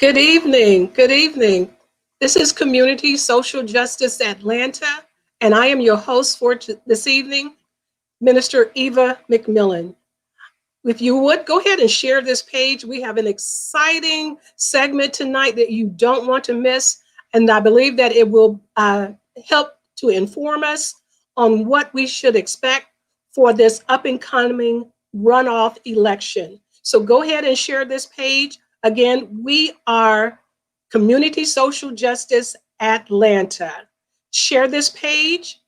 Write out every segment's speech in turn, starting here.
Good evening. Good evening. This is Community Social Justice Atlanta, and I am your host for this evening, Minister Eva McMillan. If you would, go ahead and share this page. We have an exciting segment tonight that you don't want to miss, and I believe that it will help to inform us on what we should expect for this up-and-coming runoff election. So go ahead and share this page. Again, we are Community Social Justice Atlanta. Share this page,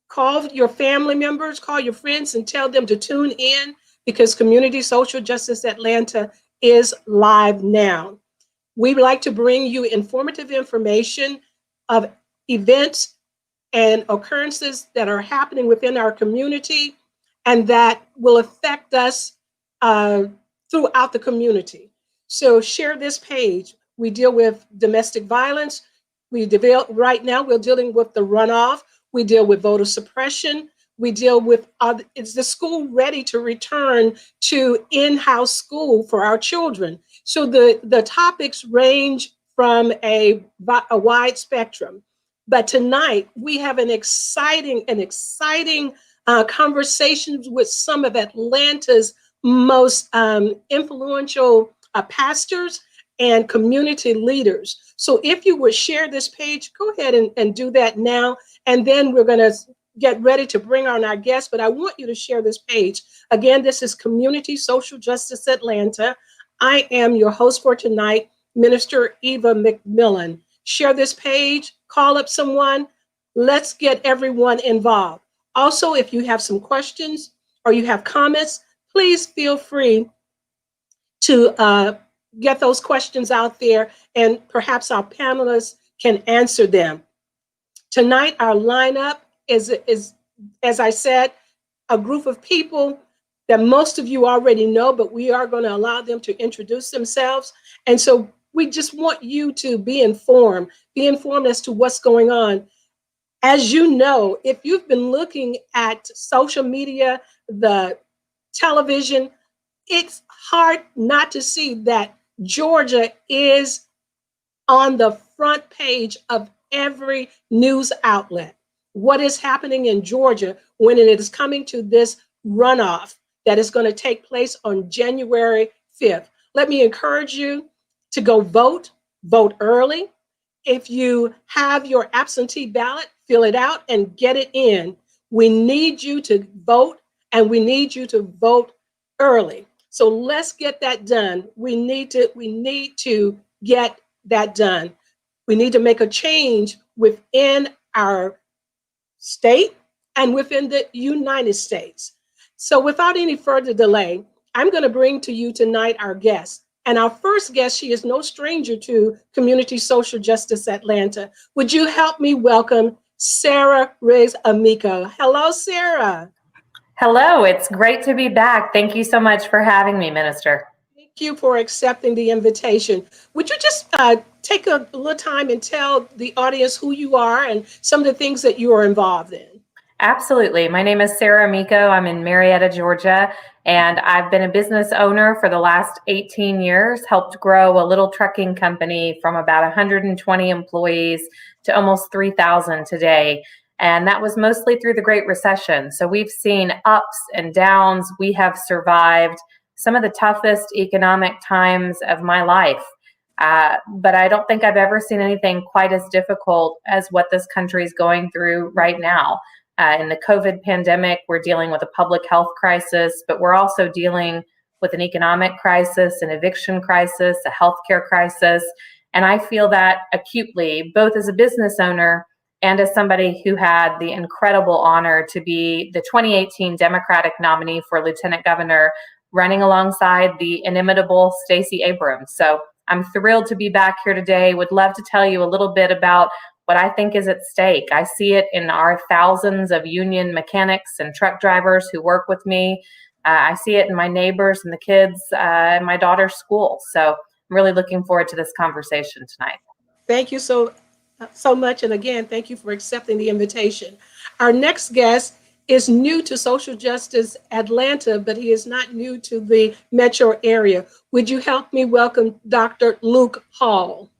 call your family members, call your friends, and tell them to tune in because Community Social Justice Atlanta is live now. We would like to bring you informative information of events and occurrences that are happening within our community and that will affect us uh, throughout the community. So share this page. We deal with domestic violence. Right now, we're dealing with the runoff. We deal with voter suppression. We deal with, is the school ready to return to in-house school for our children? So the topics range from a wide spectrum. But tonight we have an exciting conversations with some of Atlanta's most influential pastors and community leaders. So if you would share this page, go ahead and do that now. And then we're going to get ready to bring on our guests. But I want you to share this page. Again, this is Community Social Justice Atlanta. I am your host for tonight, Minister Eva McMillan. Share this page, call up someone. Let's get everyone involved. Also, if you have some questions or you have comments, please feel free to get those questions out there, and perhaps our panelists can answer them. Tonight, our lineup is, as I said, a group of people that most of you already know, but we are going to allow them to introduce themselves. And so we just want you to be informed as to what's going on. As you know, if you've been looking at social media, the television, it's hard not to see that Georgia is on the front page of every news outlet. What is happening in Georgia when it is coming to this runoff that is going to take place on January 5th? Let me encourage you to go vote early. If you have your absentee ballot, fill it out and get it in. We need you to vote, and we need you to vote early. So let's get that done. We need to get that done. We need to make a change within our state and within the United States. So without any further delay, I'm going to bring to you tonight our guest. And our first guest, she is no stranger to Community Social Justice Atlanta. Would you help me welcome Sarah Riggs Amico? Hello, Sarah. Hello, it's great to be back. Thank you so much for having me, Minister. Thank you for accepting the invitation. Would you just take a little time and tell the audience who you are and some of the things that you are involved in? Absolutely. My name is Sarah Amico. I'm in Marietta, Georgia, and I've been a business owner for the last 18 years, helped grow a little trucking company from about 120 employees to almost 3,000 today. And that was mostly through the Great Recession. So we've seen ups and downs. We have survived some of the toughest economic times of my life. But I don't think I've ever seen anything quite as difficult as what this country is going through right now. In the COVID pandemic, we're dealing with a public health crisis, but we're also dealing with an economic crisis, an eviction crisis, a healthcare crisis. And I feel that acutely, both as a business owner and as somebody who had the incredible honor to be the 2018 Democratic nominee for Lieutenant Governor, running alongside the inimitable Stacey Abrams. So I'm thrilled to be back here today. Would love to tell you a little bit about what I think is at stake. I see it in our thousands of union mechanics and truck drivers who work with me. I see it in my neighbors and the kids in my daughter's school. So I'm really looking forward to this conversation tonight. Thank you so much. And again, thank you for accepting the invitation. Our next guest is new to Social Justice Atlanta, but he is not new to the metro area. Would you help me welcome Dr. Luke Hall?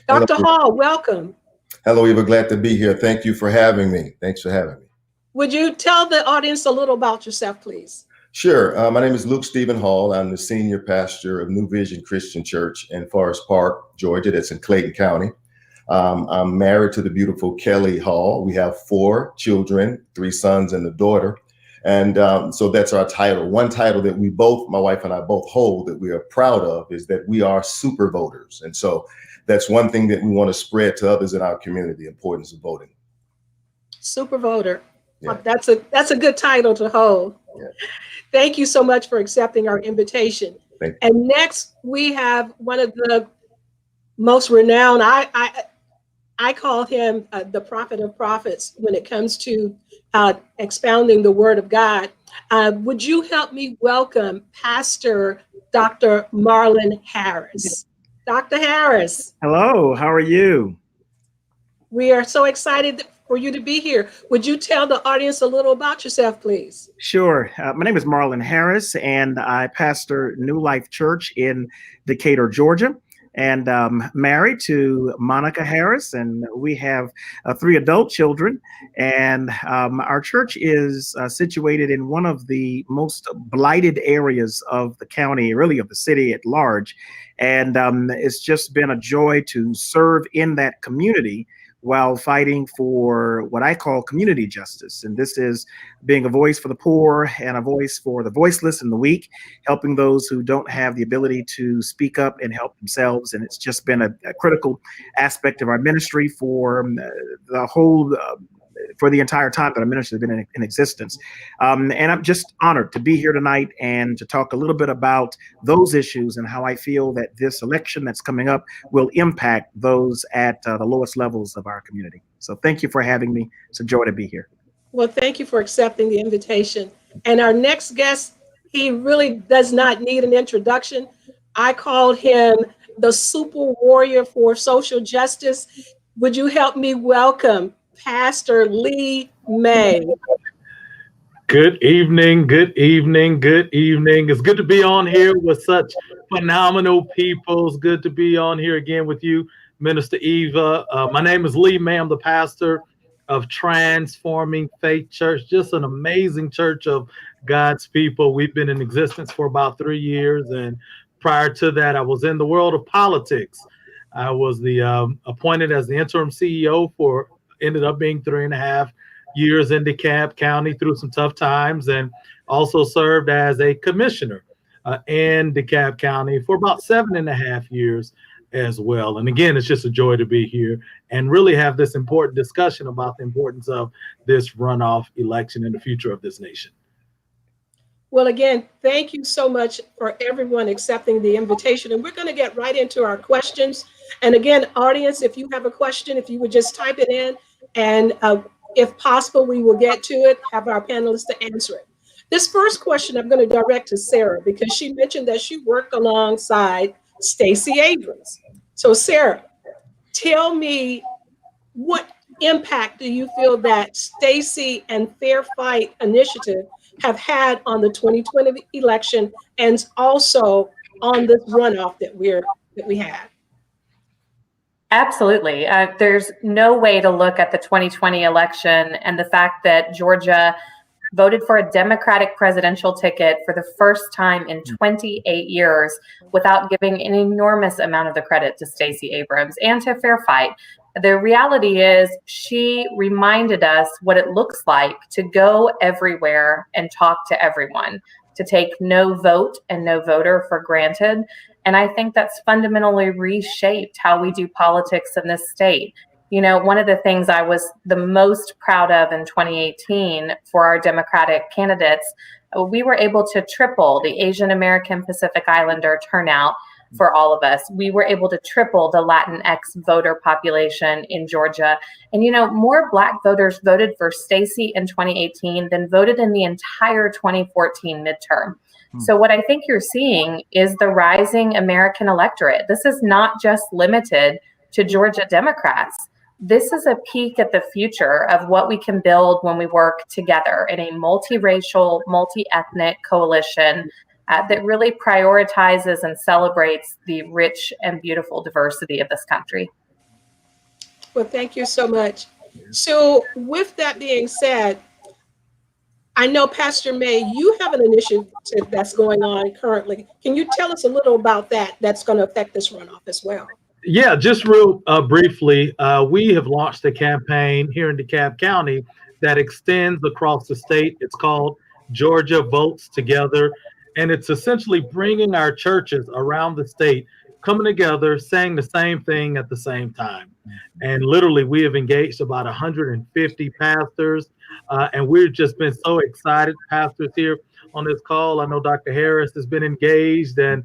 Dr. Hall, welcome. Hello, Eva. Glad to be here. Thank you for having me. Thanks for having me. Would you tell the audience a little about yourself, please? Sure. My name is Luke Stephen Hall. I'm the senior pastor of New Vision Christian Church in Forest Park, Georgia. That's in Clayton County. I'm married to the beautiful Kelly Hall. We have 4 children, 3 sons and a daughter. And so that's our title. One title that we both, my wife and I both hold, that we are proud of is that we are super voters. And so that's one thing that we want to spread to others in our community, the importance of voting. Super voter. Yeah. That's a good title to hold. Yeah. Thank you so much for accepting our invitation. Thank you. And next we have one of the most renowned, I I call him the prophet of prophets when it comes to expounding the word of God. Would you help me welcome Pastor Dr. Marlon Harris? Dr. Harris, Hello, how are you? we are so excited for you to be here. Would you tell the audience a little about yourself, please? Sure. My name is Marlon Harris, and I pastor New Life Church in Decatur, Georgia. And married to Monica Harris, and we have 3 adult children. And our church is situated in one of the most blighted areas of the county, really of the city at large. And it's just been a joy to serve in that community while fighting for what I call community justice. And this is being a voice for the poor and a voice for the voiceless and the weak, helping those who don't have the ability to speak up and help themselves. And it's just been a critical aspect of our ministry for the whole for the entire time that our ministry has been in existence. And I'm just honored to be here tonight and to talk a little bit about those issues and how I feel that this election that's coming up will impact those at the lowest levels of our community. So thank you for having me. It's a joy to be here. Well, thank you for accepting the invitation. And our next guest, he really does not need an introduction. I called him the super warrior for social justice. Would you help me welcome Pastor Lee May? Good evening, good evening, good evening. It's good to be on here with such phenomenal people. It's good to be on here again with you, Minister Eva. My name is Lee May. I'm the pastor of Transforming Faith Church, just an amazing church of God's people. We've been in existence for about 3 years. And prior to that, I was in the world of politics. I was appointed as the interim CEO ended up being 3.5 years in DeKalb County through some tough times, and also served as a commissioner in DeKalb County for about 7.5 years as well. And again, it's just a joy to be here and really have this important discussion about the importance of this runoff election and the future of this nation. Well, again, thank you so much for everyone accepting the invitation. And we're going to get right into our questions. And again, audience, if you have a question, if you would just type it in, and if possible, we will get to it, have our panelists to answer it. This first question I'm going to direct to Sarah, because she mentioned that she worked alongside Stacey Abrams. So Sarah, tell me, what impact do you feel that Stacey and Fair Fight Initiative have had on the 2020 election and also on this runoff that we had? Absolutely. There's no way to look at the 2020 election and the fact that Georgia voted for a Democratic presidential ticket for the first time in 28 years without giving an enormous amount of the credit to Stacey Abrams and to Fair Fight. The reality is she reminded us what it looks like to go everywhere and talk to everyone, to take no vote and no voter for granted. And I think that's fundamentally reshaped how we do politics in this state. You know, one of the things I was the most proud of in 2018 for our Democratic candidates, we were able to triple the Asian American Pacific Islander turnout for all of us. We were able to triple the Latinx voter population in Georgia. And, you know, more Black voters voted for Stacey in 2018 than voted in the entire 2014 midterm. So what I think you're seeing is the rising American electorate. This is not just limited to Georgia Democrats. This is a peek at the future of what we can build when we work together in a multiracial, multi-ethnic coalition that really prioritizes and celebrates the rich and beautiful diversity of this country. Well, thank you so much. So with that being said, I know, Pastor May, you have an initiative that's going on currently. Can you tell us a little about that that's going to affect this runoff as well? Yeah, just real briefly, we have launched a campaign here in DeKalb County that extends across the state. It's called Georgia Votes Together, and it's essentially bringing our churches around the state coming together, saying the same thing at the same time. And literally, we have engaged about 150 pastors, and we've just been so excited, pastors here on this call. I know Dr. Harris has been engaged, and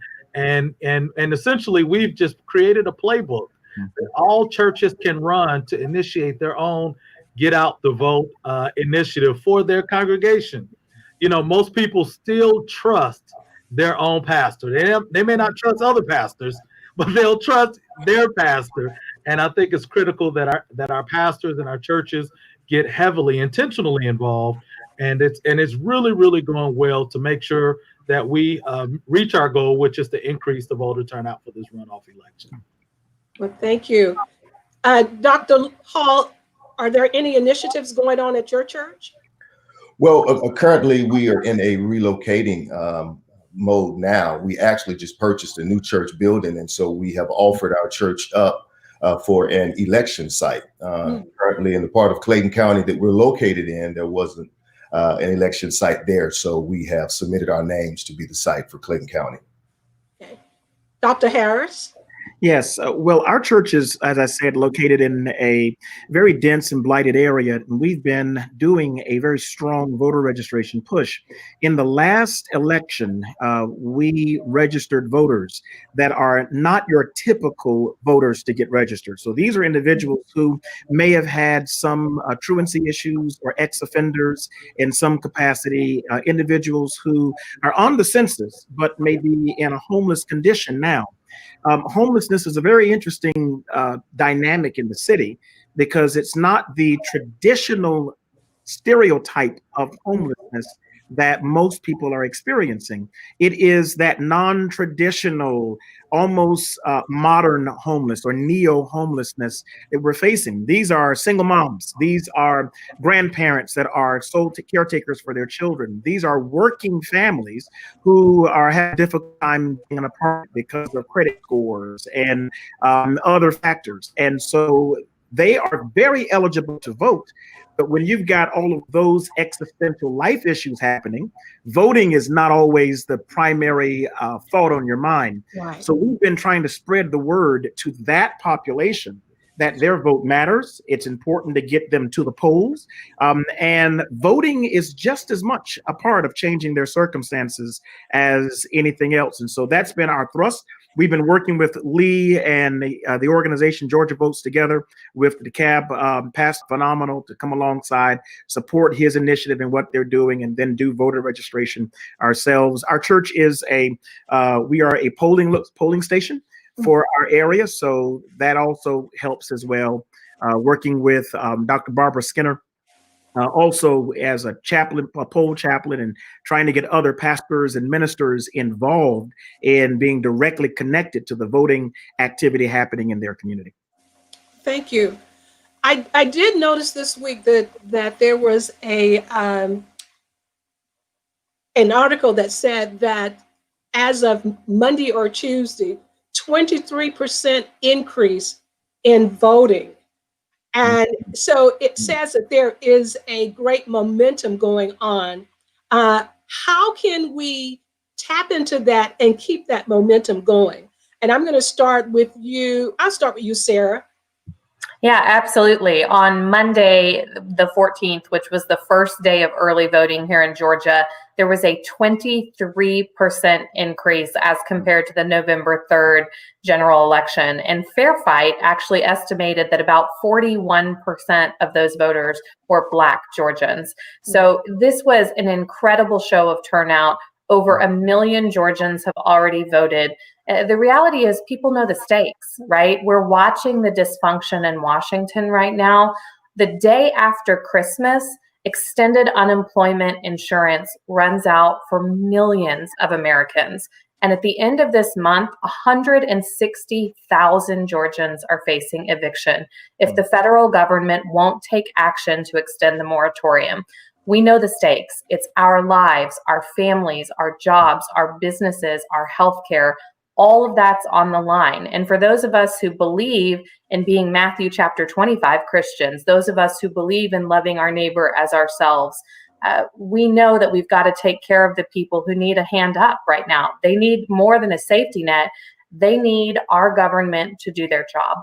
essentially we've just created a playbook that all churches can run to initiate their own Get Out the Vote initiative for their congregation. You know, most people still trust their own pastor. They may not trust other pastors, but they'll trust their pastor. And I think it's critical that our pastors and our churches get heavily, intentionally involved. And it's really, really going well to make sure that we reach our goal, which is to increase the voter turnout for this runoff election. Well, thank you. Dr. Hall, are there any initiatives going on at your church? Well, currently we are in a relocating mode now. We actually just purchased a new church building, and so we have offered our church up for an election site. Currently in the part of Clayton County that we're located in, there wasn't an election site there, so we have submitted our names to be the site for Clayton County. Okay. Dr. Harris? Yes. Well, our church is, as I said, located in a very dense and blighted area. And we've been doing a very strong voter registration push. In the last election, we registered voters that are not your typical voters to get registered. So these are individuals who may have had some truancy issues or ex-offenders in some capacity, individuals who are on the census, but may be in a homeless condition now. Homelessness is a very interesting dynamic in the city because it's not the traditional stereotype of homelessness that most people are experiencing. It is that non-traditional, almost modern homeless or neo-homelessness that we're facing. These are single moms. These are grandparents that are sole caretakers for their children. These are working families who are having a difficult time being apart because of credit scores and other factors. And so they are very eligible to vote. But when you've got all of those existential life issues happening, voting is not always the primary thought on your mind. Right. So we've been trying to spread the word to that population that their vote matters. It's important to get them to the polls. And voting is just as much a part of changing their circumstances as anything else. And so that's been our thrust. We've been working with Lee and the organization Georgia Votes Together with the CAB, past phenomenal to come alongside, support his initiative and what they're doing, and then do voter registration ourselves. Our church is we are a polling station for our area, so that also helps as well. Working with Dr. Barbara Skinner, also as a chaplain, a poll chaplain, and trying to get other pastors and ministers involved in being directly connected to the voting activity happening in their community. Thank you. I did notice this week that there was an article that said that as of Monday or Tuesday, 23% increase in voting. And so it says that there is a great momentum going on. How can we tap into that and keep that momentum going? And I'm going to start with you. I'll start with you, Sarah. Yeah, absolutely. On Monday, the 14th, which was the first day of early voting here in Georgia, there was a 23% increase as compared to the November 3rd general election. And Fair Fight actually estimated that about 41% of those voters were Black Georgians. So this was an incredible show of turnout. Over 1 million Georgians have already voted. The reality is people know the stakes, right? We're watching the dysfunction in Washington right now. The day after Christmas, extended unemployment insurance runs out for millions of Americans. And at the end of this month, 160,000 Georgians are facing eviction if the federal government won't take action to extend the moratorium. We know the stakes. It's our lives, our families, our jobs, our businesses, our healthcare. All of that's on the line. And for those of us who believe in being Matthew chapter 25 Christians, those of us who believe in loving our neighbor as ourselves, we know that we've got to take care of the people who need a hand up right now. They need more than a safety net. They need our government to do their job.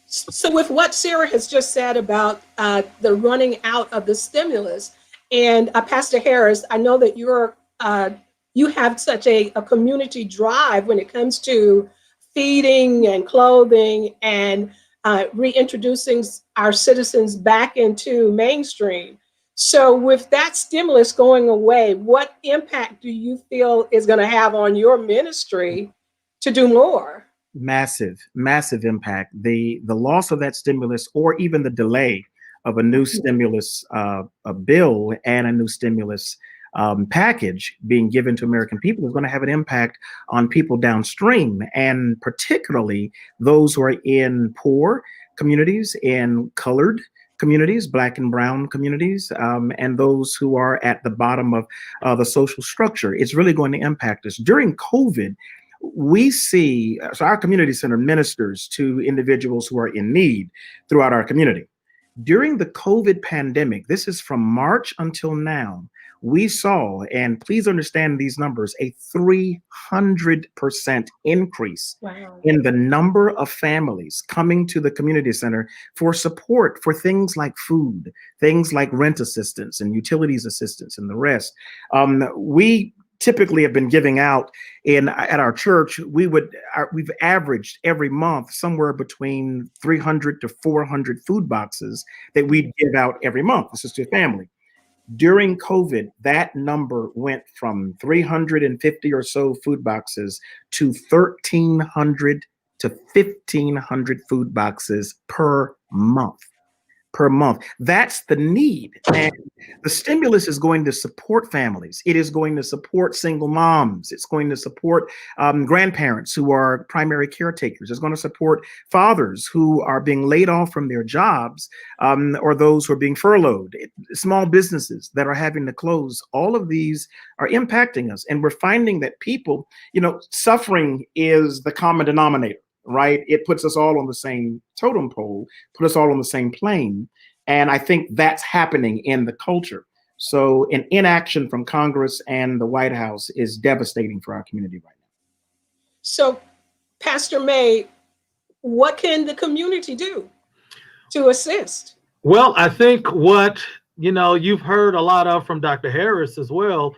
So with what Sarah has just said about the running out of the stimulus, and Pastor Harris, I know that you have such a community drive when it comes to feeding and clothing and reintroducing our citizens back into mainstream. So with that stimulus going away, what impact do you feel is going to have on your ministry to do more? Massive, massive impact. The loss of that stimulus, or even the delay of a new stimulus a bill and a new stimulus package being given to American people, is going to have an impact on people downstream, and particularly those who are in poor communities, in colored communities, Black and brown communities, and those who are at the bottom of the social structure. It's really going to impact us. During COVID, we see, so our community center ministers to individuals who are in need throughout our community. During the COVID pandemic, this is from March until now, we saw, and please understand these numbers, a 300% increase in the number of families coming to the community center for support for things like food, things like rent assistance and utilities assistance and the rest. We typically have been giving out at our church, we've averaged every month somewhere between 300 to 400 food boxes that we give out every month. This is to a family. During COVID, that number went from 350 or so food boxes to 1,300 to 1,500 food boxes per month. That's the need. And the stimulus is going to support families. It is going to support single moms. It's going to support grandparents who are primary caretakers. It's going to support fathers who are being laid off from their jobs, or those who are being furloughed, small businesses that are having to close. All of these are impacting us. And we're finding that people, suffering is the common denominator. Right? It puts us all on the same totem pole, put us all on the same plane. And I think that's happening in the culture. So an inaction from Congress and the White House is devastating for our community right now. So, Pastor May, what can the community do to assist? Well, I think what, you've heard a lot of from Dr. Harris as well.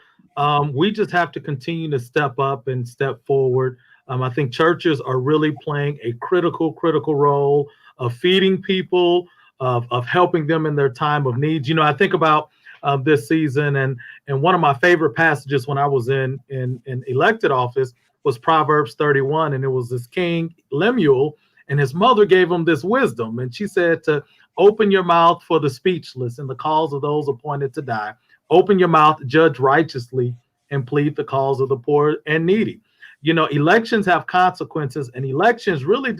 We just have to continue to step up and step forward. I think churches are really playing a critical role of feeding people, of helping them in their time of need. I think about this season, and one of my favorite passages when I was in elected office was Proverbs 31, and it was this King Lemuel, and his mother gave him this wisdom, and she said to open your mouth for the speechless and the cause of those appointed to die. Open your mouth, judge righteously, and plead the cause of the poor and needy. Elections have consequences, and elections really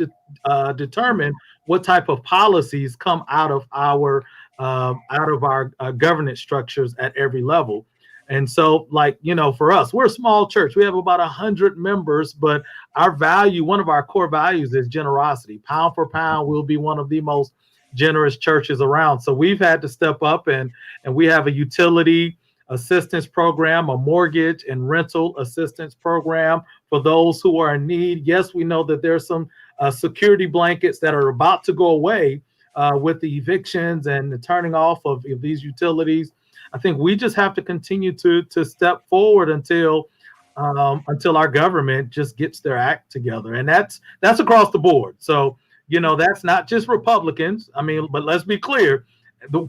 determine what type of policies come out of our governance structures at every level. And so, for us, we're a small church. We have about 100 members, but one of our core values is generosity. Pound for pound, we'll be one of the most generous churches around. So we've had to step up, and we have a utility assistance program, a mortgage and rental assistance program for those who are in need. Yes, we know that there's some security blankets that are about to go away with the evictions and the turning off of these utilities. I think we just have to continue to step forward until our government just gets their act together, and that's across the board. So that's not just Republicans. But let's be clear.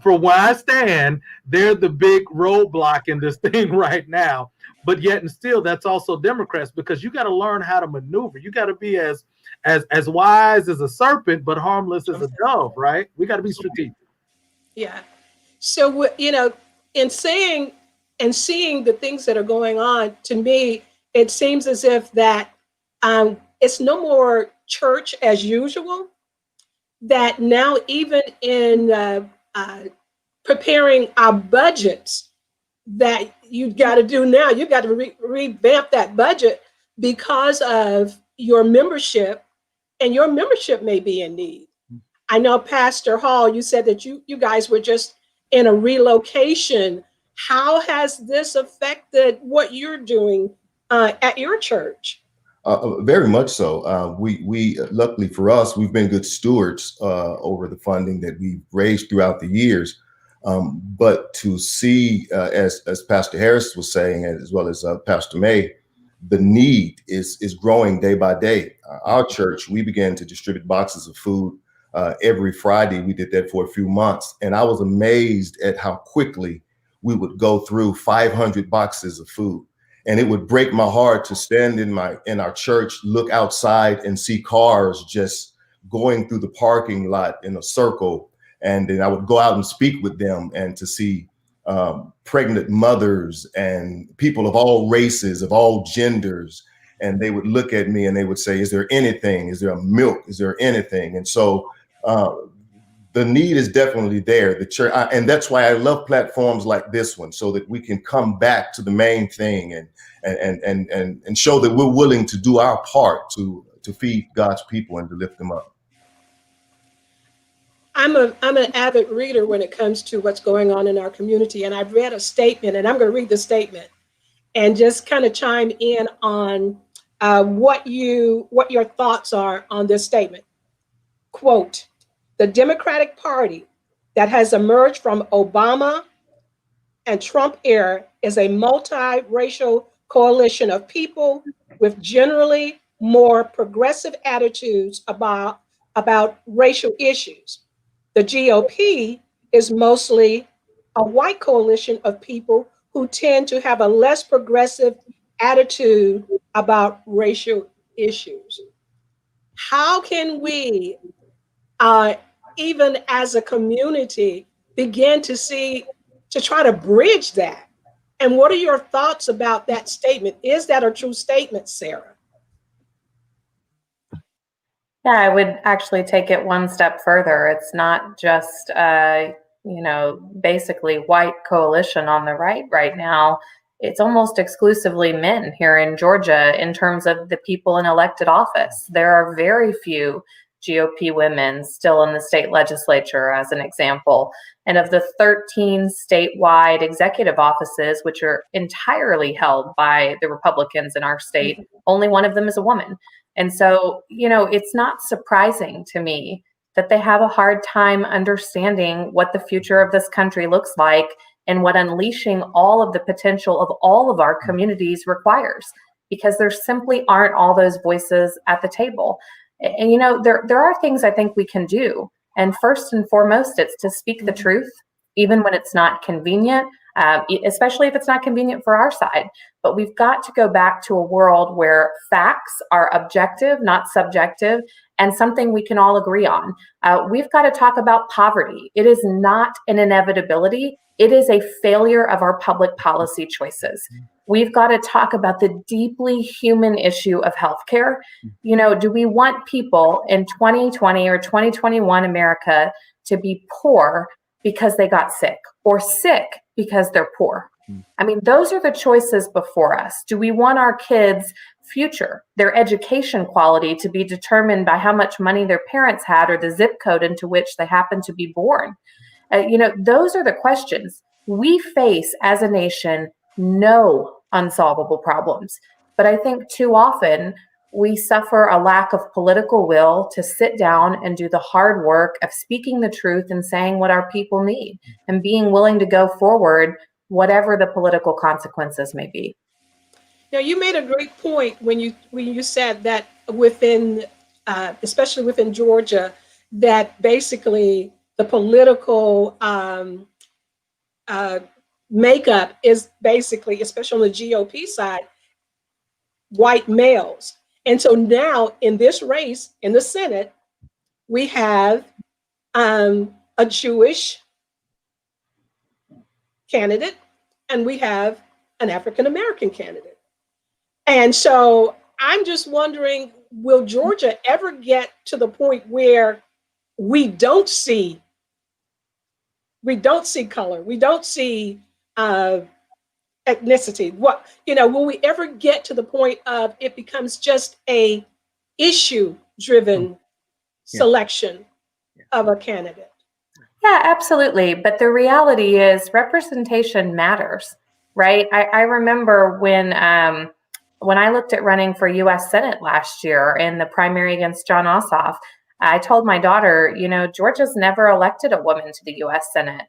For where I stand, they're the big roadblock in this thing right now. But yet and still, that's also Democrats, because you got to learn how to maneuver. You got to be as wise as a serpent, but harmless as a dove, right? We got to be strategic. Yeah. So, in saying and seeing the things that are going on, to me, it seems as if that it's no more church as usual, that now even in preparing our budgets, that you've got to do now, you've got to revamp that budget because of your membership, and your membership may be in need. I know, Pastor Hall, you said that you guys were just in a relocation. How has this affected what you're doing at your church? Very much so. We luckily for us, we've been good stewards over the funding that we've raised throughout the years. But to see, as Pastor Harris was saying, as well as Pastor May, the need is growing day by day. Our church, we began to distribute boxes of food every Friday. We did that for a few months, and I was amazed at how quickly we would go through 500 boxes of food. And it would break my heart to stand in our church, look outside and see cars just going through the parking lot in a circle. And then I would go out and speak with them, and to see pregnant mothers and people of all races, of all genders. And they would look at me and they would say, is there anything? Is there a milk? Is there anything? And so the need is definitely there. The church, and that's why I love platforms like this one, so that we can come back to the main thing and show that we're willing to do our part to feed God's people and to lift them up. I'm an avid reader when it comes to what's going on in our community, and I've read a statement, and I'm going to read the statement and just kind of chime in on what your thoughts are on this statement. Quote, "The Democratic Party that has emerged from Obama and Trump era is a multiracial coalition of people with generally more progressive attitudes about racial issues. The GOP is mostly a white coalition of people who tend to have a less progressive attitude about racial issues." How can we, even as a community, begin to try to bridge that? And what are your thoughts about that statement? Is that a true statement, Sarah? Yeah, I would actually take it one step further. It's not just, basically white coalition on the right now. It's almost exclusively men here in Georgia in terms of the people in elected office. There are very few GOP women still in the state legislature, as an example. And of the 13 statewide executive offices, which are entirely held by the Republicans in our state, only one of them is a woman. And so, it's not surprising to me that they have a hard time understanding what the future of this country looks like and what unleashing all of the potential of all of our communities requires, because there simply aren't all those voices at the table. And, there are things I think we can do. And first and foremost, it's to speak the truth, even when it's not convenient, especially if it's not convenient for our side. But we've got to go back to a world where facts are objective, not subjective, and something we can all agree on. We've got to talk about poverty. It is not an inevitability. It is a failure of our public policy choices. We've got to talk about the deeply human issue of healthcare. Do we want people in 2020 or 2021 America to be poor because they got sick, or sick because they're poor? I mean, those are the choices before us. Do we want our kids' future, their education quality, to be determined by how much money their parents had or the zip code into which they happen to be born? Those are the questions. We face as a nation no unsolvable problems. But I think too often we suffer a lack of political will to sit down and do the hard work of speaking the truth and saying what our people need and being willing to go forward, whatever the political consequences may be. Now, you made a great point when you said that within, especially within Georgia, that basically the political makeup is basically, especially on the GOP side, white males. And so now in this race in the Senate, we have a Jewish candidate and we have an African-American candidate. And so I'm just wondering, will Georgia ever get to the point where we don't see color, we don't see ethnicity? Will we ever get to the point of it becomes just a issue-driven selection of a candidate? Yeah, absolutely. But the reality is representation matters, right? I remember when I looked at running for U.S. Senate last year in the primary against John Ossoff, I told my daughter, Georgia's never elected a woman to the U.S. Senate.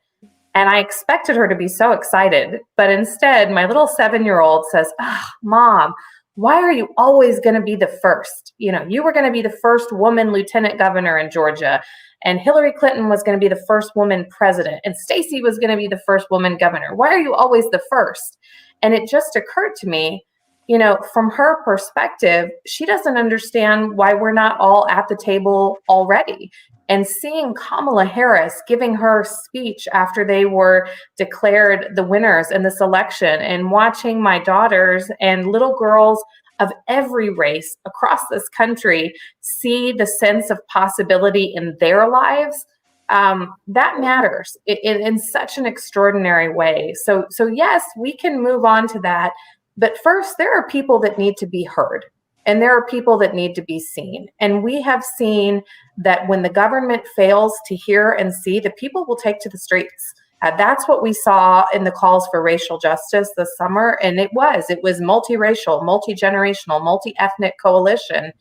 And I expected her to be so excited. But instead, my little 7-year-old says, "Oh, Mom, why are you always going to be the first? You know, you were going to be the first woman lieutenant governor in Georgia, and Hillary Clinton was going to be the first woman president, and Stacey was going to be the first woman governor. Why are you always the first? And it just occurred to me, you know, from her perspective, she doesn't understand why we're not all at the table already. And seeing Kamala Harris giving her speech after they were declared the winners in this election, and watching my daughters and little girls of every race across this country see the sense of possibility in their lives, that matters in such an extraordinary way. So yes, we can move on to that. But first, there are people that need to be heard, and there are people that need to be seen. And we have seen that when the government fails to hear and see, the people will take to the streets. That's what we saw in the calls for racial justice this summer. And it was multiracial, multi-generational, multi-ethnic coalition.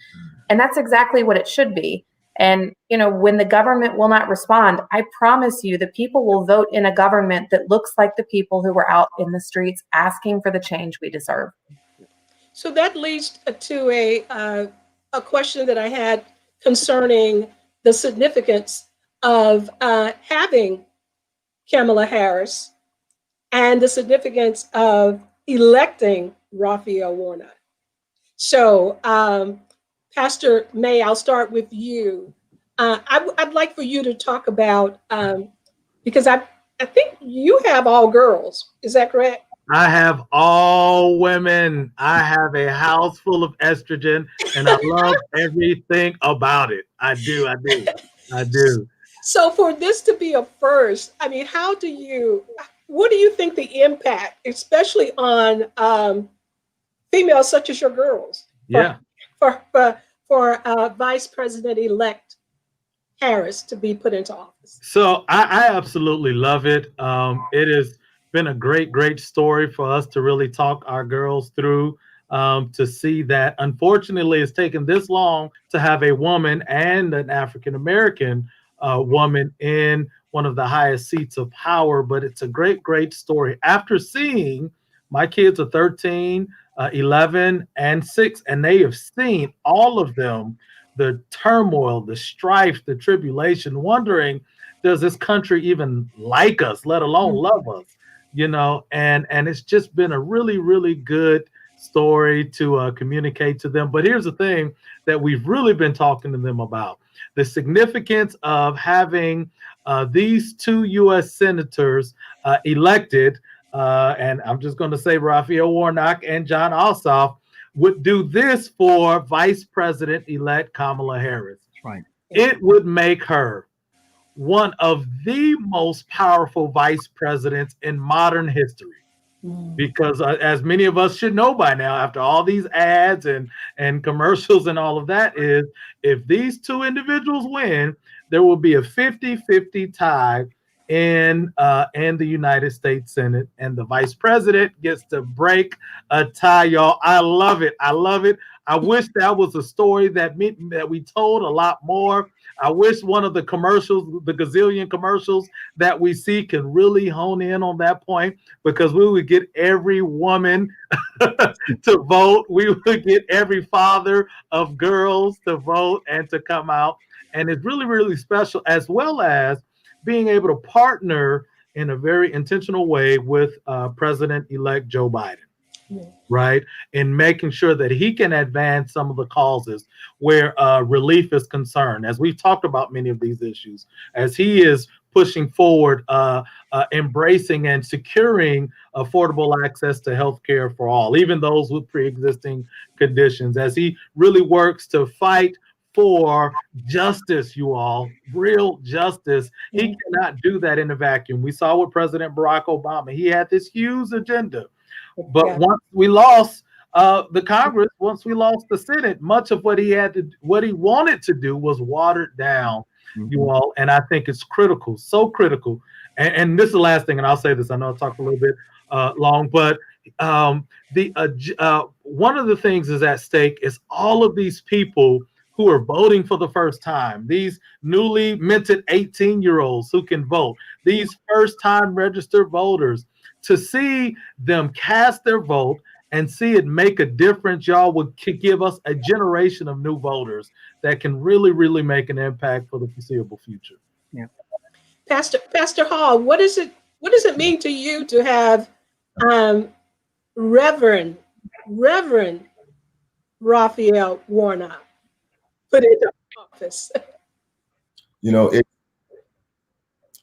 And that's exactly what it should be. And, you know, when the government will not respond, I promise you the people will vote in a government that looks like the people who were out in the streets asking for the change we deserve. So that leads to a question that I had concerning the significance of having Kamala Harris and the significance of electing Raphael Warnock. So, Pastor May, I'll start with you. I'd like for you to talk about, because I think you have all girls. Is that correct? I have all women. I have a house full of estrogen, and I love everything about it. I do. So for this to be a first, I mean, what do you think the impact, especially on females such as your girls, for Vice President-elect Harris to be put into office? So I absolutely love it. It has been a great story for us to really talk our girls through, to see that unfortunately it's taken this long to have a woman and an African-American woman in one of the highest seats of power. But it's a great story. After seeing, my kids are 13, 11, and 6, and they have seen all of them, the turmoil, the strife, the tribulation, wondering, does this country even like us, let alone love us? You know, and it's just been a really good story to communicate to them. But here's the thing that we've really been talking to them about: the significance of having these two U.S. senators elected, and I'm just going to say Raphael Warnock and John Ossoff would do this for Vice President-elect Kamala Harris. That's right. It would make her one of the most powerful vice presidents in modern history. Because as many of us should know by now, after all these ads and commercials and all of that, is if these two individuals win, there will be a 50-50 tie in the United States Senate, and the vice president gets to break a tie, y'all. I love it. I wish that was a story that we told a lot more. I wish one of the commercials, the gazillion commercials that we see, can really hone in on that point, because we would get every woman to vote. We would get every father of girls to vote and to come out. And it's really special, as well as being able to partner in a very intentional way with President-elect Joe Biden. Right, in making sure that he can advance some of the causes where relief is concerned, as we've talked about many of these issues, as he is pushing forward, embracing and securing affordable access to health care for all, even those with pre-existing conditions, as he really works to fight for justice, you all, real justice. He cannot do that in a vacuum. We saw with President Barack Obama. He had this huge agenda. But once we lost the Congress, once we lost the Senate, much of what he wanted to do was watered down, you all. And I think it's critical, so critical. And this is the last thing, and I'll say this. I know I talked a little bit long, but one of the things is at stake is all of these people who are voting for the first time, these newly minted 18-year-olds who can vote, these first-time registered voters, to see them cast their vote and see it make a difference, y'all will give us a generation of new voters that can really, really make an impact for the foreseeable future. Yeah. Pastor Hall, what does it mean to you to have Reverend Raphael Warnock put into office? You know,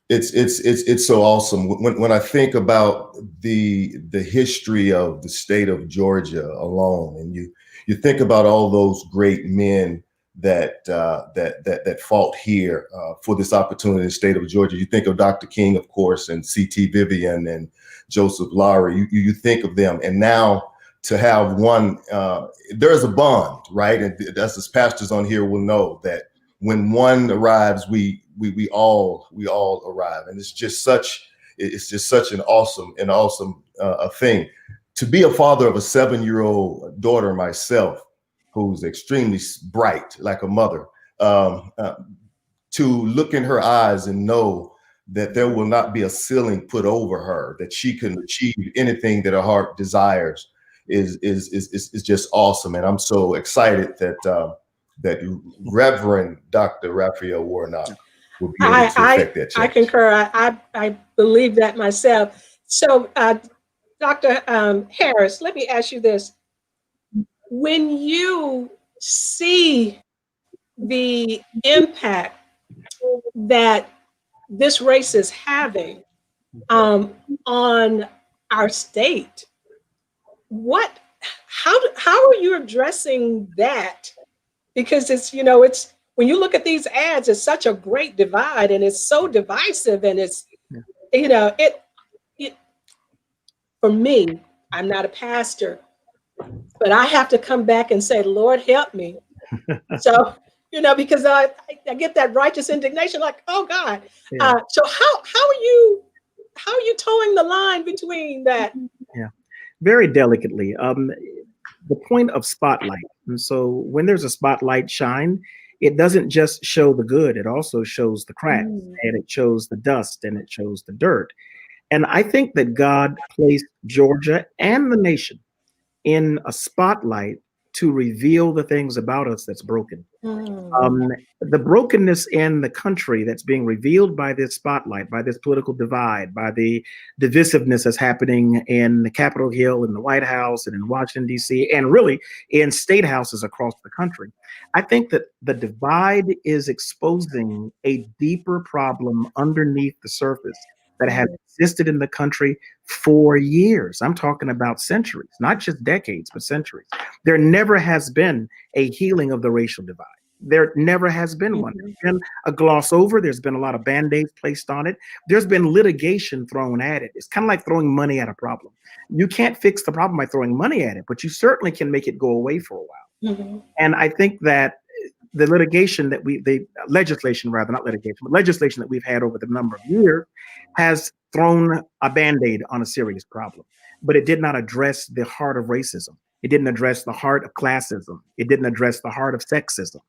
it's so awesome when I think about the history of the state of Georgia alone, and you think about all those great men that fought here for this opportunity in the state of Georgia. You think of Dr. King, of course, and C.T. Vivian and Joseph Lowry. You think of them, and now to have one, there's a bond, right? And that's, as pastors on here will know, that when one arrives, we all arrive, and it's just such an awesome thing. To be a father of a 7-year-old daughter myself, who's extremely bright like a mother, to look in her eyes and know that there will not be a ceiling put over her, that she can achieve anything that her heart desires, is just awesome. And I'm so excited that Reverend Dr. Raphael Warnock will be able to affect that change. I concur. I believe that myself. So, Dr. Harris, let me ask you this. When you see the impact that this race is having on our state, how are you addressing that? Because it's when you look at these ads, it's such a great divide, and it's so divisive, and it's for me, I'm not a pastor, but I have to come back and say, Lord, help me. So, because I get that righteous indignation, like, oh God. Yeah. So how are you towing the line between that? Yeah, very delicately. The point of spotlight. And so when there's a spotlight shine, it doesn't just show the good, it also shows the cracks, and it shows the dust, and it shows the dirt. And I think that God placed Georgia and the nation in a spotlight to reveal the things about us that's broken. The brokenness in the country that's being revealed by this spotlight, by this political divide, by the divisiveness that's happening in Capitol Hill, in the White House, and in Washington, D.C., and really in state houses across the country. I think that the divide is exposing a deeper problem underneath the surface that has existed in the country for years. I'm talking about centuries, not just decades, but centuries. There never has been a healing of the racial divide. There never has been one. There's been a gloss over. There's been a lot of Band-Aids placed on it. There's been litigation thrown at it. It's kind of like throwing money at a problem. You can't fix the problem by throwing money at it, but you certainly can make it go away for a while. And I think that the legislation that we've had over the number of years has thrown a Band-Aid on a serious problem, but it did not address the heart of racism. It didn't address the heart of classism. It didn't address the heart of sexism.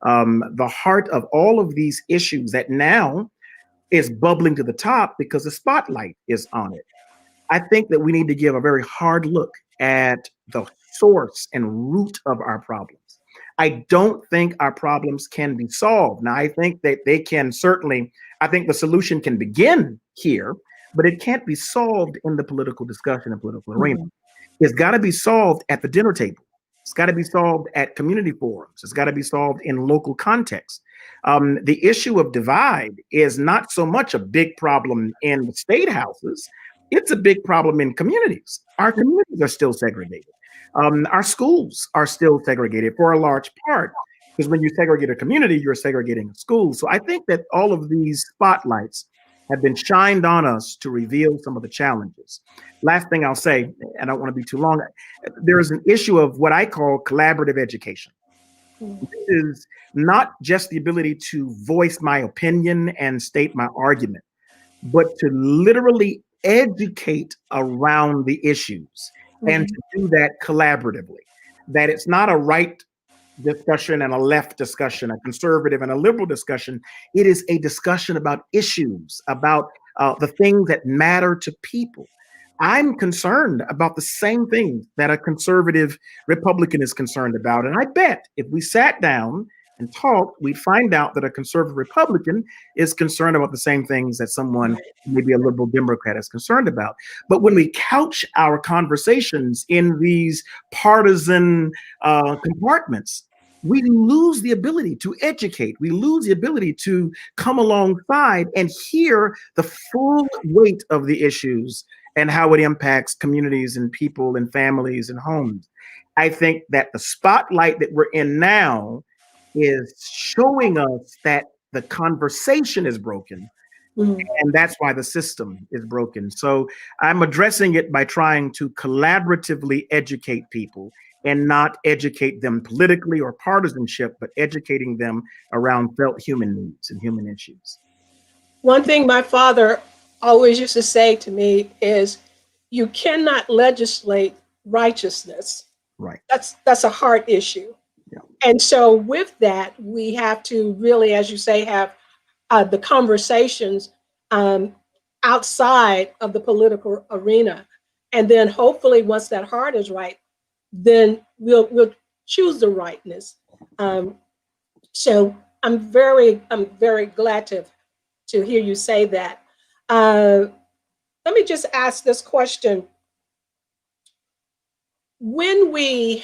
The heart of all of these issues that now is bubbling to the top because the spotlight is on it. I think that we need to give a very hard look at the source and root of our problems. I don't think our problems can be solved. Now, I think that they can certainly, I think the solution can begin here, but it can't be solved in the political discussion and political arena. It's got to be solved at the dinner table. It's got to be solved at community forums. It's got to be solved in local context. The issue of divide is not so much a big problem in the state houses. It's a big problem in communities. Our communities are still segregated. Our schools are still segregated for a large part, because when you segregate a community, you're segregating a school. So I think that all of these spotlights have been shined on us to reveal some of the challenges. Last thing I'll say, and I don't want to be too long, there is an issue of what I call collaborative education. This is not just the ability to voice my opinion and state my argument, but to literally educate around the issues and to do that collaboratively. That it's not a right discussion and a left discussion, a conservative and a liberal discussion. It is a discussion about issues, about the things that matter to people. I'm concerned about the same thing that a conservative Republican is concerned about. And I bet if we sat down and talked, we'd find out that a conservative Republican is concerned about the same things that someone, maybe a liberal Democrat, is concerned about. But when we couch our conversations in these partisan compartments, we lose the ability to educate. We lose the ability to come alongside and hear the full weight of the issues and how it impacts communities and people and families and homes. I think that the spotlight that we're in now is showing us that the conversation is broken, and that's why the system is broken. So I'm addressing it by trying to collaboratively educate people and not educate them politically or partisanship, but educating them around felt human needs and human issues. One thing my father always used to say to me is, you cannot legislate righteousness. Right. That's a hard issue. Yeah. And so with that, we have to really, as you say, have the conversations outside of the political arena. And then hopefully once that heart is right, then we'll choose the rightness. So I'm very glad to hear you say that. Let me just ask this question. When we've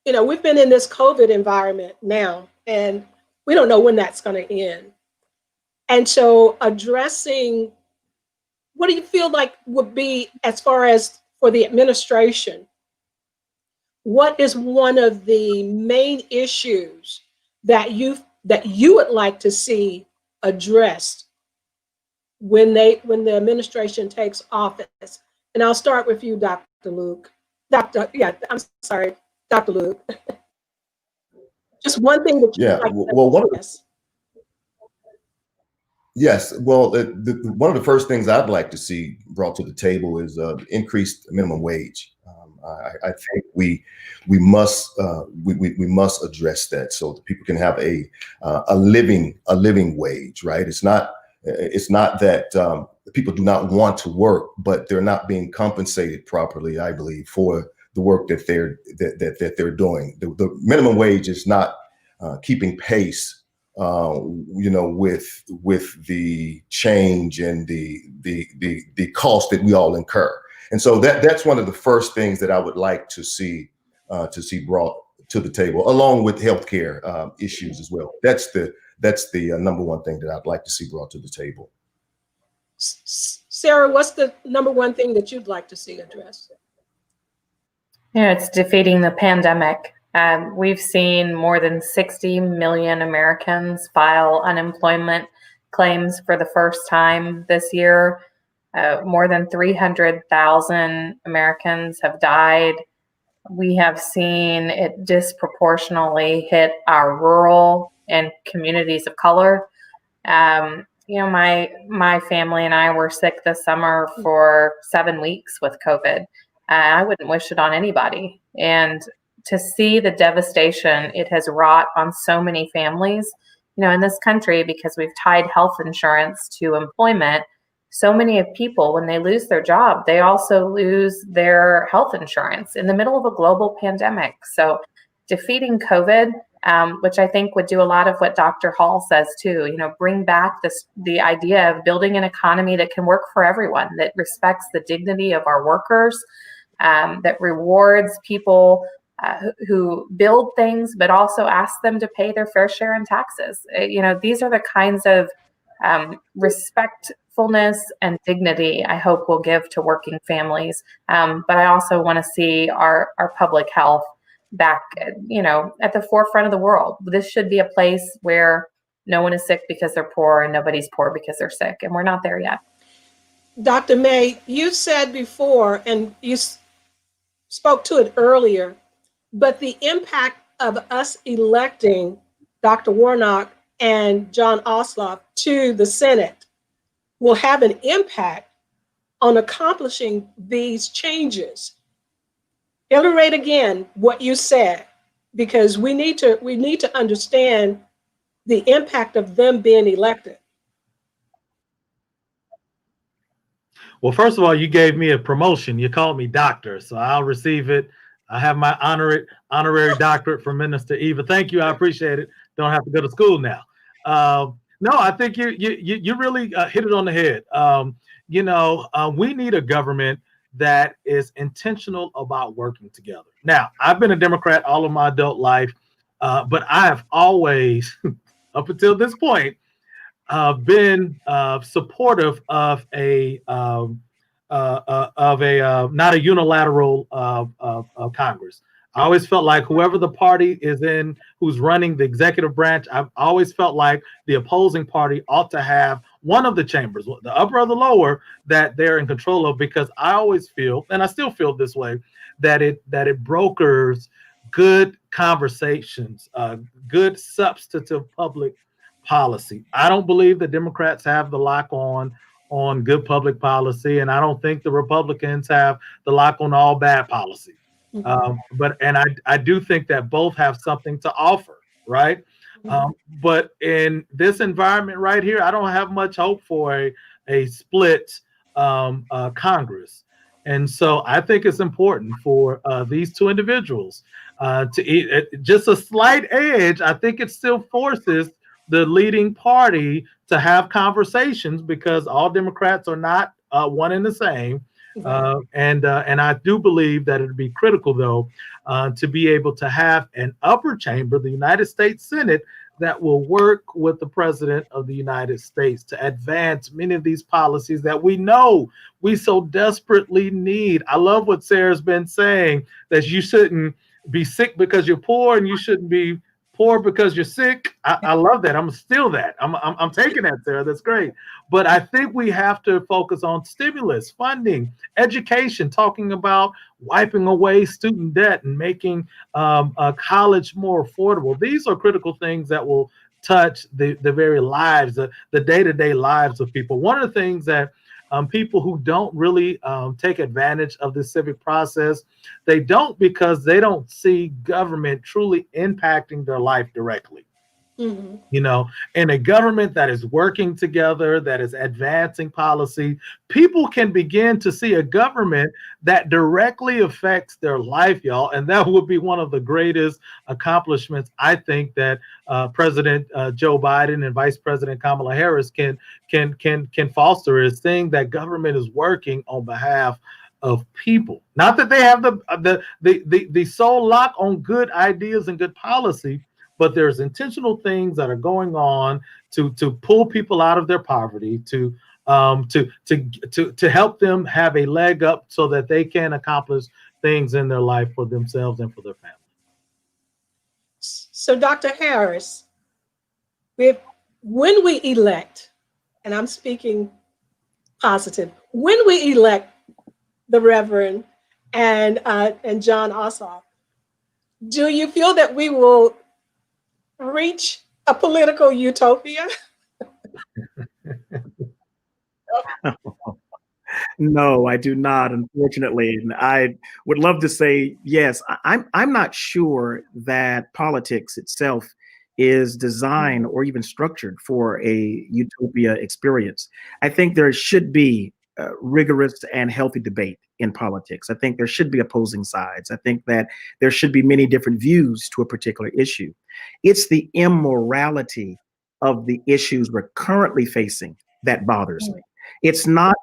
been in this COVID environment now, and we don't know when that's going to end. And so addressing, what do you feel like would be, as far as for the administration, what is one of the main issues that you would like to see addressed when the administration takes office? And I'll start with you, Dr. Luke. Dr. Luke. Just one thing that you Yeah, like well, yes. Well, one of the first things I'd like to see brought to the table is increased minimum wage. I think we must address that so that people can have a living wage, right? It's not that people do not want to work, but they're not being compensated properly, I believe, for the work that they're doing. The minimum wage is not keeping pace, with the change and the cost that we all incur. And so that's one of the first things that I would like to see brought to the table, along with healthcare issues as well. That's the number one thing that I'd like to see brought to the table. Sarah, what's the number one thing that you'd like to see addressed? Yeah, it's defeating the pandemic. We've seen more than 60 million Americans file unemployment claims for the first time this year. More than 300,000 Americans have died. We have seen it disproportionately hit our rural and communities of color. My family and I were sick this summer for 7 weeks with COVID. I wouldn't wish it on anybody. And to see the devastation it has wrought on so many families, in this country, because we've tied health insurance to employment, so many of people, when they lose their job, they also lose their health insurance in the middle of a global pandemic. So defeating COVID, which I think would do a lot of what Dr. Hall says too, bring back the idea of building an economy that can work for everyone, that respects the dignity of our workers, that rewards people who build things, but also ask them to pay their fair share in taxes. These are the kinds of respectfulness and dignity I hope we'll give to working families. But I also want to see our public health back, at the forefront of the world. This should be a place where no one is sick because they're poor and nobody's poor because they're sick. And we're not there yet. Dr. May, you said before, and you spoke to it earlier, but the impact of us electing Dr. Warnock and John Ossoff to the Senate will have an impact on accomplishing these changes. Iterate again what you said, because we need to understand the impact of them being elected. Well, first of all, you gave me a promotion. You called me doctor, so I'll receive it. I have my honorary doctorate from Minister Eva. Thank you. I appreciate it. Don't have to go to school now. No, I think you really hit it on the head. We need a government that is intentional about working together. Now, I've been a Democrat all of my adult life, but I have always, up until this point, been supportive of a not a unilateral Congress. I always felt like whoever the party is in, who's running the executive branch, I've always felt like the opposing party ought to have one of the chambers, the upper or the lower, that they're in control of, because I always feel, and I still feel this way, that it brokers good conversations, good substantive public policy. I don't believe the Democrats have the lock on good public policy, and I don't think the Republicans have the lock on all bad policy. But I do think that both have something to offer, right? But in this environment right here, I don't have much hope for a split Congress. And so I think it's important for these two individuals to eat just a slight edge. I think it still forces the leading party to have conversations, because all Democrats are not one and the same. And I do believe that it'd be critical, though, to be able to have an upper chamber, the United States Senate, that will work with the President of the United States to advance many of these policies that we know we so desperately need. I love what Sarah's been saying, that you shouldn't be sick because you're poor, and you shouldn't be poor because you're sick. I love that. I'm still that. I'm taking that, Sarah. That's great. But I think we have to focus on stimulus, funding, education, talking about wiping away student debt and making college more affordable. These are critical things that will touch the very lives, the day-to-day lives of people. One of the things that people who don't really take advantage of the civic process, they don't, because they don't see government truly impacting their life directly. In a government that is working together, that is advancing policy, people can begin to see a government that directly affects their life, y'all. And that would be one of the greatest accomplishments, I think, that President Joe Biden and Vice President Kamala Harris can foster, is seeing that government is working on behalf of people. Not that they have the sole lock on good ideas and good policy, but there's intentional things that are going on to pull people out of their poverty, to help them have a leg up so that they can accomplish things in their life for themselves and for their family. So, Dr. Harris, when we elect, and I'm speaking positive, when we elect the Reverend and John Ossoff, do you feel that we will reach a political utopia? No, I do not, unfortunately. And I would love to say yes. I'm not sure that politics itself is designed or even structured for a utopia experience. I think there should be rigorous and healthy debate in politics. I think there should be opposing sides. I think that there should be many different views to a particular issue. It's the immorality of the issues we're currently facing that bothers me. It's not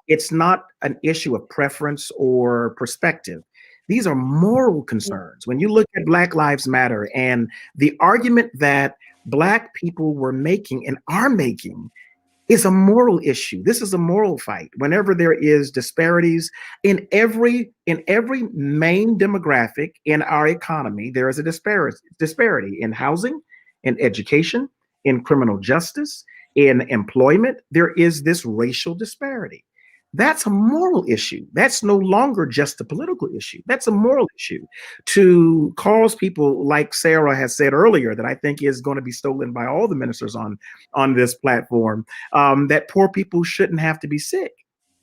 an issue of preference or perspective. These are moral concerns. When you look at Black Lives Matter and the argument that Black people were making and are making, is a moral issue. This is a moral fight. Whenever there is disparities in every main demographic in our economy, there is a disparity in housing, in education, in criminal justice, in employment. There is this racial disparity. That's a moral issue. That's no longer just a political issue. That's a moral issue. To cause people, like Sarah has said earlier, that I think is going to be stolen by all the ministers on this platform, that poor people shouldn't have to be sick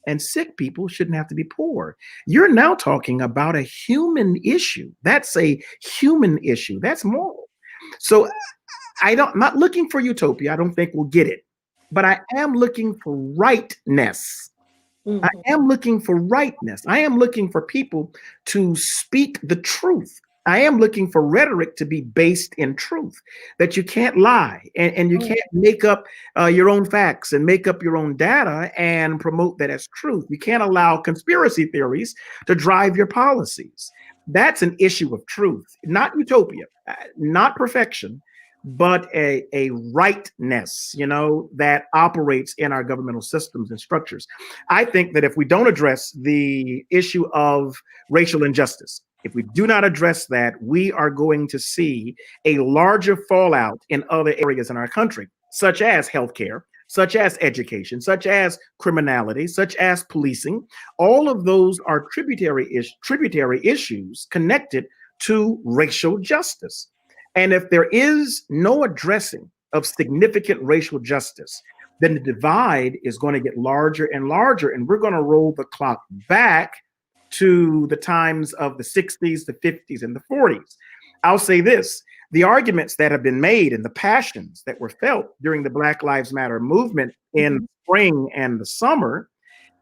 and sick people shouldn't have to be poor. You're now talking about a human issue. That's a human issue. That's moral. So I'm not looking for utopia. I don't think we'll get it, but I am looking for rightness. Mhm. I am looking for rightness. I am looking for people to speak the truth. I am looking for rhetoric to be based in truth, that you can't lie and you can't make up your own facts and make up your own data and promote that as truth. You can't allow conspiracy theories to drive your policies. That's an issue of truth, not utopia, not perfection, but a rightness, that operates in our governmental systems and structures. I think that if we don't address the issue of racial injustice, if we do not address that, we are going to see a larger fallout in other areas in our country, such as healthcare, such as education, such as criminality, such as policing. All of those are tributary issues connected to racial justice. And if there is no addressing of significant racial justice, then the divide is going to get larger and larger, and we're going to roll the clock back to the times of the 60s, the 50s, and the 40s. I'll say this: the arguments that have been made and the passions that were felt during the Black Lives Matter movement in the spring and the summer,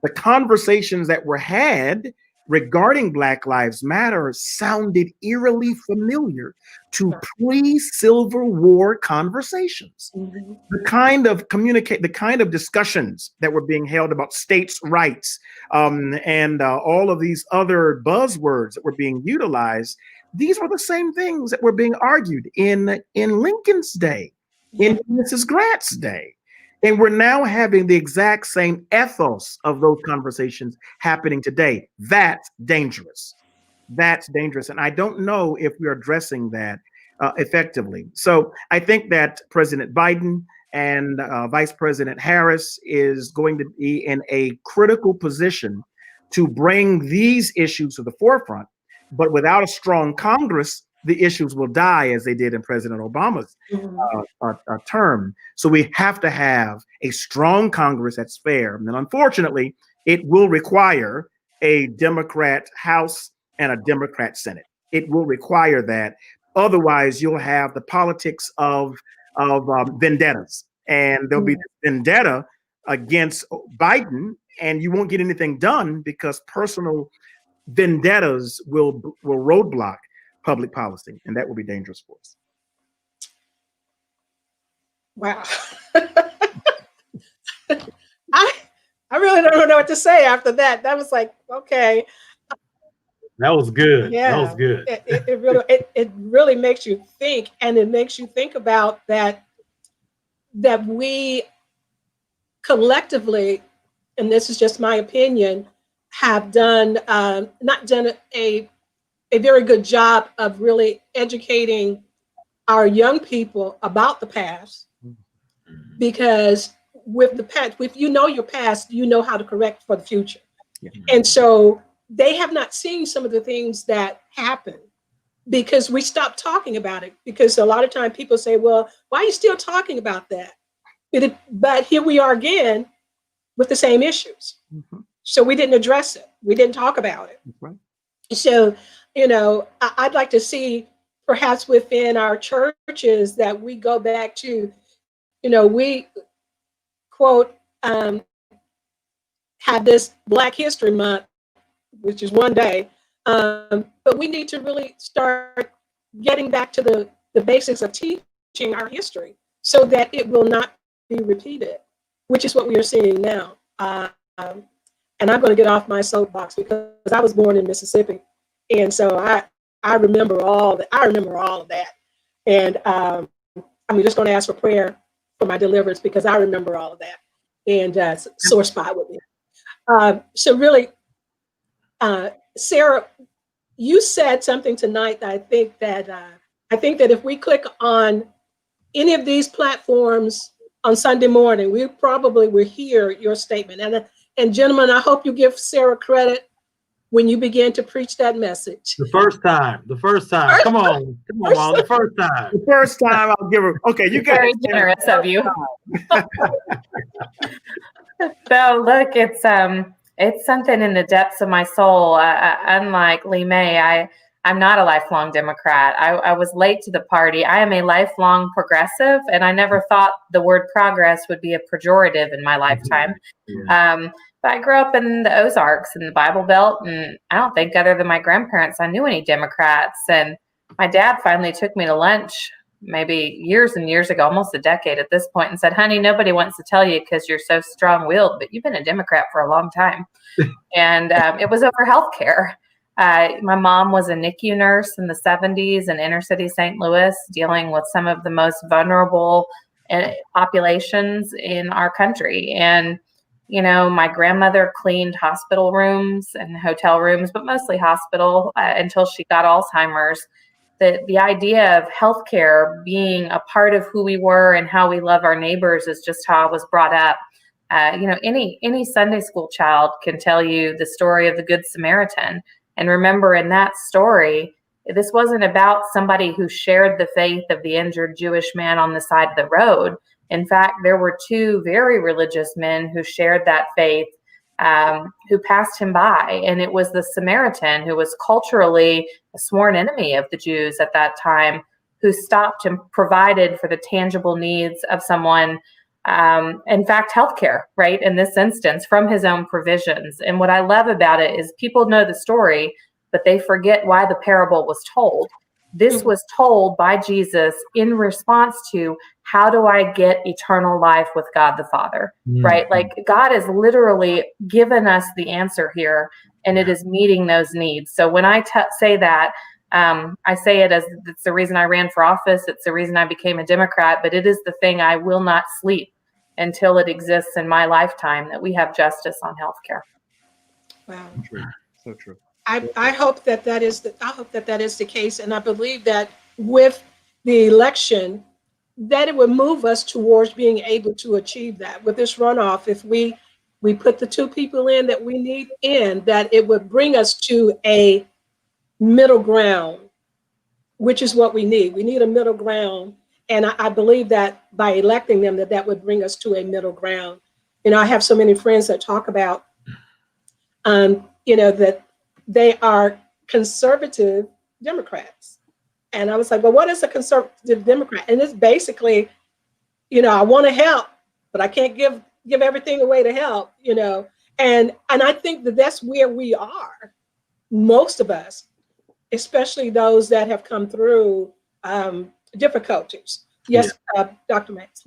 the conversations that were had regarding Black Lives Matter sounded eerily familiar to pre-Civil War conversations. The kind of discussions that were being held about states' rights and all of these other buzzwords that were being utilized, these were the same things that were being argued in Lincoln's day, in Mrs. Grant's day. And we're now having the exact same ethos of those conversations happening today. That's dangerous. That's dangerous. And I don't know if we're addressing that effectively. So I think that President Biden and Vice President Harris is going to be in a critical position to bring these issues to the forefront. But without a strong Congress, the issues will die as they did in President Obama's term. So we have to have a strong Congress that's fair. And unfortunately, it will require a Democrat House and a Democrat Senate. It will require that. Otherwise, you'll have the politics of vendettas, and there'll be this vendetta against Biden, and you won't get anything done because personal vendettas will roadblock public policy, and that will be dangerous for us. Wow. I really don't know what to say after that. That was like, okay. That was good. Yeah, that was good. It really makes you think, and it makes you think about that we collectively, and this is just my opinion, have not done a very good job of really educating our young people about the past, because with the past, if you know your past, you know how to correct for the future. Yeah. And so they have not seen some of the things that happened because we stopped talking about it. Because a lot of time people say, well, why are you still talking about that? But here we are again with the same issues. Mm-hmm. So we didn't address it. We didn't talk about it. Right. So, I'd like to see perhaps within our churches that we go back to, we quote, have this Black History Month, which is one day, but we need to really start getting back to the basics of teaching our history so that it will not be repeated, which is what we are seeing now. And I'm going to get off my soapbox because I was born in Mississippi, and so I remember all that. I remember all of that, and I'm just going to ask for prayer for my deliverance because I remember all of that, and sore spot with me. So really, Sarah, you said something tonight that I think that if we click on any of these platforms on Sunday morning, we probably will hear your statement. And gentlemen, I hope you give Sarah credit when you begin to preach that message. The first time. Come on, Mom, the first time. The first time I'll give her. Okay, you got very generous of you. So look, it's something in the depths of my soul. Unlike Lee May, I'm not a lifelong Democrat. I was late to the party. I am a lifelong progressive, and I never thought the word progress would be a pejorative in my lifetime. Yeah. But I grew up in the Ozarks in the Bible Belt, and I don't think other than my grandparents, I knew any Democrats. And my dad finally took me to lunch maybe years and years ago, almost a decade at this point, and said, honey, nobody wants to tell you because you're so strong-willed, but you've been a Democrat for a long time. And it was over healthcare. My mom was a NICU nurse in the 70s in inner city St. Louis, dealing with some of the most vulnerable populations in our country. And, you know, my grandmother cleaned hospital rooms and hotel rooms, but mostly hospital until she got Alzheimer's. The idea of healthcare being a part of who we were and how we love our neighbors is just how I was brought up. You know, any Sunday school child can tell you the story of the Good Samaritan. And remember, in that story, this wasn't about somebody who shared the faith of the injured Jewish man on the side of the road. In fact, there were two very religious men who shared that faith, who passed him by. And it was the Samaritan, who was culturally a sworn enemy of the Jews at that time, who stopped and provided for the tangible needs of someone. In fact, healthcare, right? In this instance, from his own provisions. And what I love about it is people know the story, but they forget why the parable was told. This was told by Jesus in response to, how do I get eternal life with God the Father, right? Like, God has literally given us the answer here, and it is meeting those needs. So when I say that, I say it as it's the reason I ran for office. It's the reason I became a Democrat, but it is the thing I will not sleep until it exists in my lifetime, that we have justice on healthcare. Wow. True. So true. I hope that is the case, and I believe that with the election, that it would move us towards being able to achieve that. With this runoff, if we put the two people in that we need in, that it would bring us to a middle ground, which is what we need. We need a middle ground, and I believe that by electing them, that would bring us to a middle ground. You know, I have so many friends that talk about, you know, that they are conservative Democrats. And I was like, well, what is a conservative Democrat? And it's basically, you know, I want to help, but I can't give everything away to help, you know. And I think that's where we are, most of us, especially those that have come through difficulties. Yes, Dr. Max.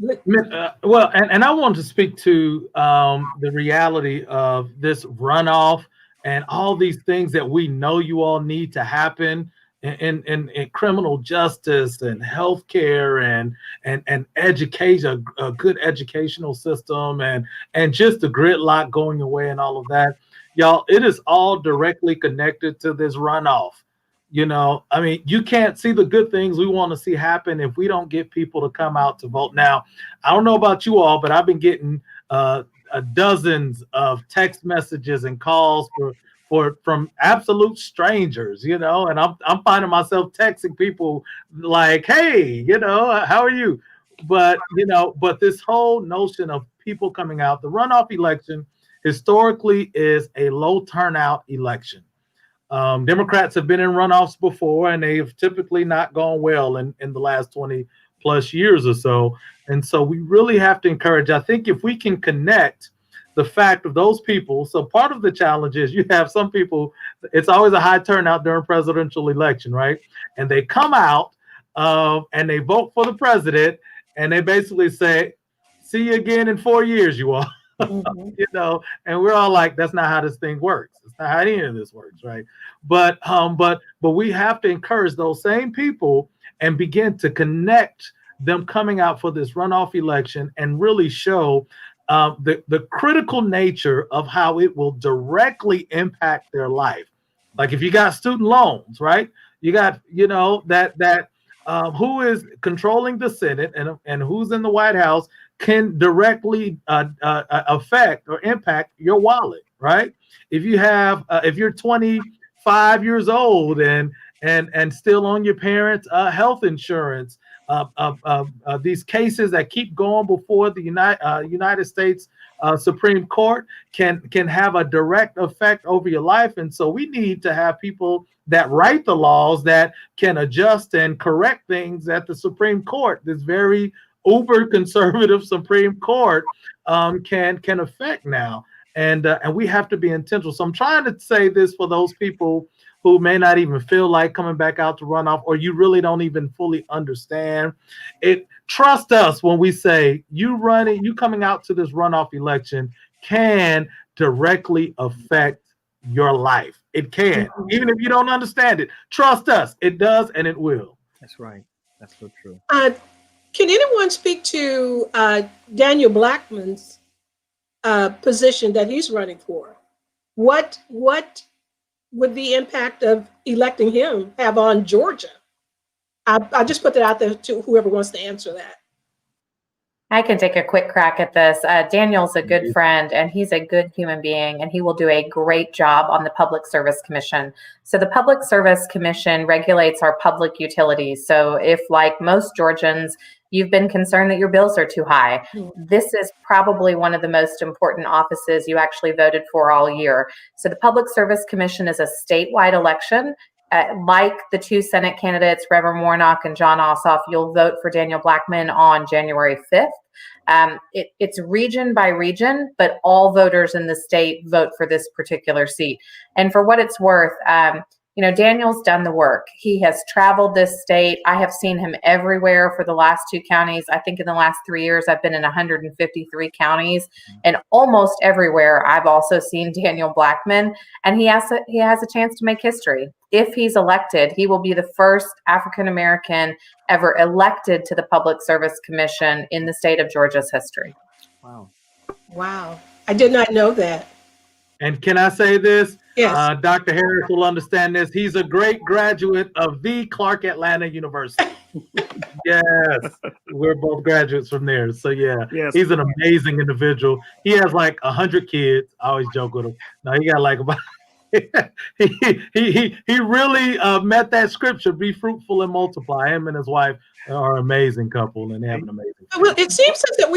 Well, and I want to speak to the reality of this runoff and all these things that we know you all need to happen in criminal justice and healthcare and education, a good educational system, and just the gridlock going away and all of that. Y'all, it is all directly connected to this runoff. You know, I mean, you can't see the good things we want to see happen if we don't get people to come out to vote. Now, I don't know about you all, but I've been getting dozens of text messages and calls from absolute strangers, you know, and I'm finding myself texting people like, hey, you know, how are you? But, you know, but this whole notion of people coming out, the runoff election historically is a low turnout election. Democrats have been in runoffs before, and they've typically not gone well in the last 20 plus years or so. And so we really have to encourage, I think if we can connect the fact of those people. So part of the challenge is you have some people, it's always a high turnout during presidential election, right? And they come out and they vote for the president, and they basically say, see you again in 4 years, you all. You know, and we're all like, that's not how this thing works. It's not how any of this works, right? But we have to encourage those same people and begin to connect them coming out for this runoff election and really show the critical nature of how it will directly impact their life. Like if you got student loans, right? You got, you know, that who is controlling the Senate and who's in the White House can directly affect or impact your wallet, right? If you have, if you're 25 years old and still on your parents' health insurance, these cases that keep going before the United States Supreme Court can have a direct effect over your life. And so we need to have people that write the laws that can adjust and correct things at the Supreme Court. This very uber conservative Supreme Court can affect now. and we have to be intentional. So I'm trying to say this for those people who may not even feel like coming back out to runoff, or you really don't even fully understand it. Trust us when we say you coming out to this runoff election can directly affect your life. It can, even if you don't understand it. Trust us, it does, and it will. That's right. That's so true. Can anyone speak to Daniel Blackman's position that he's running for? What would the impact of electing him have on Georgia? I just put that out there to whoever wants to answer that. I can take a quick crack at this. Daniel's a good friend and he's a good human being, and he will do a great job on the Public Service Commission. So the Public Service Commission regulates our public utilities. So if, like most Georgians, you've been concerned that your bills are too high, this is probably one of the most important offices you actually voted for all year. So the Public Service Commission is a statewide election. Like the two Senate candidates, Reverend Warnock and John Ossoff, you'll vote for Daniel Blackman on January 5th. It's region by region, but all voters in the state vote for this particular seat. And for what it's worth, Daniel's done the work. He has traveled this state. I have seen him everywhere for the last two counties. I think in the last 3 years, I've been in 153 counties, and almost everywhere I've also seen Daniel Blackman, and he has a chance to make history. If he's elected, he will be the first African-American ever elected to the Public Service Commission in the state of Georgia's history. Wow. I did not know that. And can I say this? Yes. Dr. Harris will understand this. He's a great graduate of the Clark Atlanta University. Yes, we're both graduates from there. So yeah, Yes. He's an amazing individual. He has like 100 kids. I always joke with him. No, he got like about he really met that scripture, be fruitful and multiply. Him and his wife are an amazing couple, and they have an amazing family. Well, it seems that